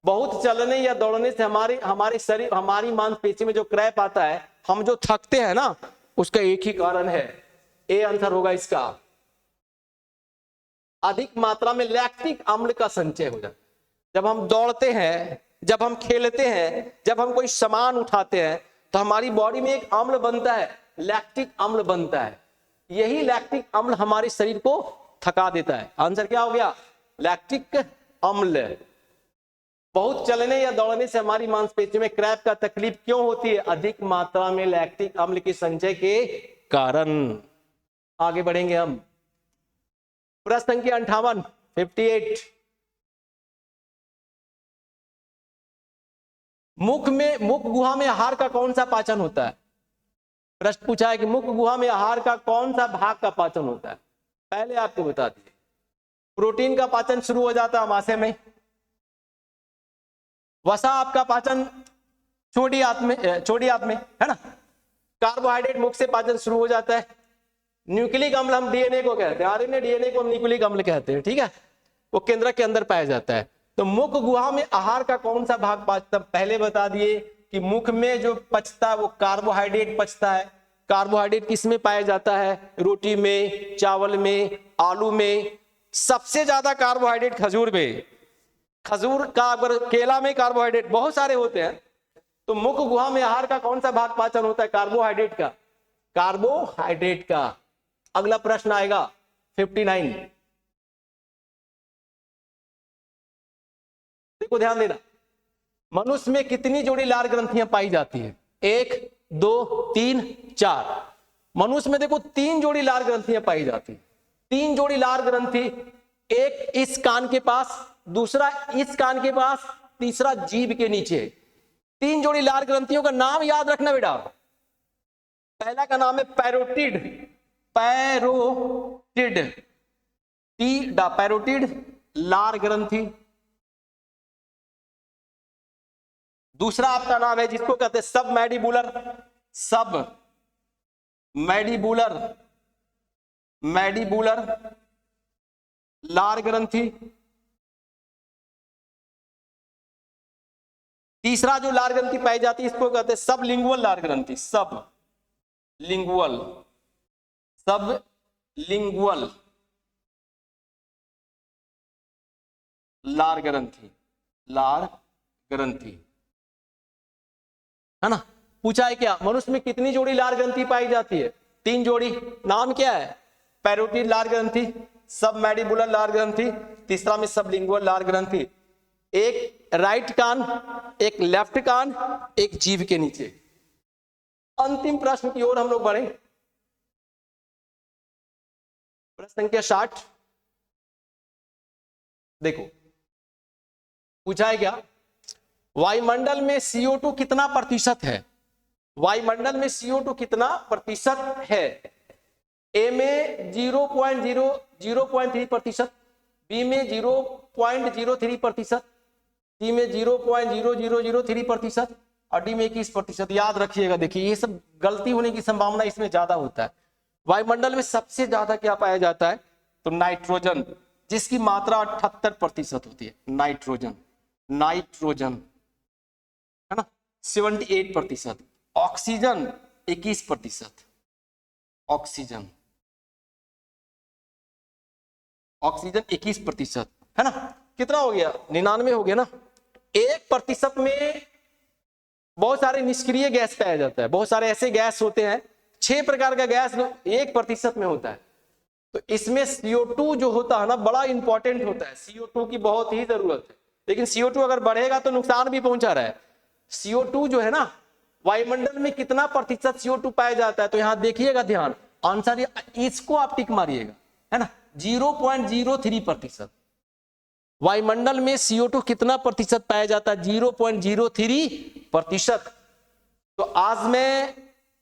बहुत चलने या दौड़ने से हमारे शरीर, हमारी मांसपेशी में जो क्रैम्प आता है, हम जो थकते हैं ना, उसका एक ही कारण है। ए आंसर होगा इसका। अधिक मात्रा में लैक्टिक अम्ल का संचय हो जाता है। जब हम दौड़ते हैं, जब हम खेलते हैं, जब हम कोई सामान उठाते हैं तो हमारी बॉडी में एक अम्ल बनता है, लैक्टिक अम्ल बनता है। यही लैक्टिक अम्ल हमारे शरीर को थका देता है। आंसर क्या हो गया? लैक्टिक अम्ल। बहुत चलने या दौड़ने से हमारी मांसपेशियों में क्रैम्प का तकलीफ क्यों होती है? अधिक मात्रा में लैक्टिक अम्ल के संचय के कारण। आगे बढ़ेंगे हम, प्रश्न संख्या 58। मुख गुहा में आहार का कौन सा पाचन होता है? प्रश्न पूछा है कि मुख गुहा में आहार का कौन सा भाग का पाचन होता है? पहले आपको बता दिए, प्रोटीन का पाचन शुरू हो जाता है आमाशय में, वसा आपका पाचन छोटी आंत में है ना, कार्बोहाइड्रेट मुख से पाचन शुरू हो जाता है, न्यूक्लिक अम्ल हम डीएनए को कहते हैं, आरएनए डीएनए को हम न्यूक्लिक अम्ल कहते हैं, ठीक है, वो केंद्रक के अंदर पाया जाता है। तो मुख गुहा में आहार का कौन सा भाग पचता? पहले बता दिए कि मुख में जो पचता है वो कार्बोहाइड्रेट पचता है, कार्बोहाइड्रेट किस में पाया जाता है? रोटी में, चावल में, आलू में। सबसे ज्यादा कार्बोहाइड्रेट खजूर में। खजूर का, अगर केला में कार्बोहाइड्रेट बहुत सारे होते हैं, तो मुख्य गुहा में आहार का कौन सा भाग पाचन होता है? कार्बोहाइड्रेट का। कार्बोहाइड्रेट का। अगला प्रश्न आएगा 59। देखो ध्यान देना, मनुष्य में कितनी जोड़ी लार ग्रंथियां पाई जाती है? 1, 2, 3, 4। मनुष्य में देखो 3 जोड़ी लार ग्रंथियां पाई जाती है। 3 जोड़ी लार ग्रंथि, एक इस कान के पास, दूसरा इस कान के पास, तीसरा जीभ के नीचे। 3 जोड़ी लार ग्रंथियों का नाम याद रखना बेटा। पहला का नाम है पैरोटिड। पैरोटिड, पैरोटिड लार ग्रंथि। दूसरा आपका नाम है जिसको कहते हैं सब मैडिबुलर। सब मैडिबुलर, मैडिबुलर लार ग्रंथि। तीसरा जो लार ग्रंथि पाई जाती है इसको कहते हैं सब लिंगुअल लार ग्रंथि। सब लिंगुअल, सब लिंगुअल लार ग्रंथि, लार ग्रंथि, है ना। पूछा है क्या, मनुष्य में कितनी जोड़ी लार ग्रंथि पाई जाती है? 3 जोड़ी। नाम क्या है? पैरोटिड लार ग्रंथि, सब मैडिबुलर लार ग्रंथि, तीसरा में सब लिंगुअल लार ग्रंथि। एक राइट कान, एक लेफ्ट कान, एक जीभ के नीचे। अंतिम प्रश्न की ओर हम लोग बढ़े। प्रश्न संख्या 60। देखो पूछा है क्या, वायुमंडल में CO2 कितना प्रतिशत है? वायुमंडल में CO2 कितना प्रतिशत है? ए में 0.3%, बी में 0.03%, सी में 0.0003% और डी में 21%। याद रखिएगा, देखिए ये सब गलती होने की संभावना इसमें ज्यादा होता है। वायुमंडल में सबसे ज्यादा क्या पाया जाता है? तो नाइट्रोजन, जिसकी मात्रा 78% होती है। नाइट्रोजन, नाइट्रोजन, है ना, 78%। ऑक्सीजन 21%। ऑक्सीजन, ऑक्सीजन 21%, है ना। कितना हो गया? 99 हो गया ना। 1% में बहुत सारे निष्क्रिय गैस पाया जाता है। बहुत सारे ऐसे गैस होते हैं, 6 प्रकार का गैस 1% में होता है। तो इसमें CO2 जो होता है ना, बड़ा इंपॉर्टेंट होता है। CO2 की बहुत ही जरूरत है, लेकिन CO2 अगर बढ़ेगा तो नुकसान भी पहुंचा रहा है। CO2 जो है ना, वायुमंडल में कितना प्रतिशत CO2 पाया जाता है? तो यहां देखिएगा ध्यान, आंसर इसको आप टिक मारिएगा, है ना, 0.03%। वायुमंडल में CO2 कितना प्रतिशत पाया जाता है? 0.03%। तो आज मैं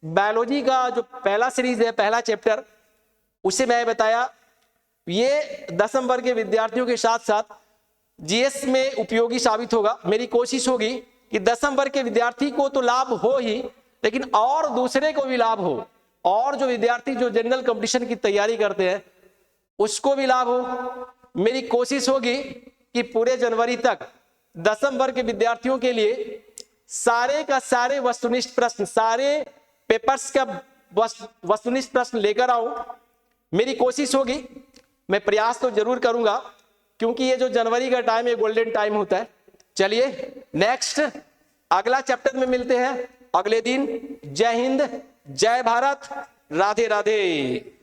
बायोलॉजी का जो पहला सीरीज है, पहला चैप्टर, उसे मैं बताया। ये 10वीं वर्ग के विद्यार्थियों के साथ साथ GS में उपयोगी साबित होगा। मेरी कोशिश होगी कि 10वीं वर्ग के विद्यार्थी को तो लाभ हो ही, लेकिन और दूसरे को भी लाभ हो, और जो विद्यार्थी जो जनरल कंपटीशन की तैयारी करते हैं उसको भी लाभ हो। मेरी कोशिश होगी कि पूरे जनवरी तक 10वीं वर्ग के विद्यार्थियों के लिए सारे का सारे वस्तुनिष्ठ प्रश्न, सारे पेपर्स का वस्तुनिष्ठ प्रश्न लेकर आऊं। मेरी कोशिश होगी, मैं प्रयास तो जरूर करूंगा, क्योंकि ये जो जनवरी का टाइम है गोल्डन टाइम होता है। चलिए नेक्स्ट अगला चैप्टर में मिलते हैं अगले दिन। जय हिंद, जय भारत, राधे राधे।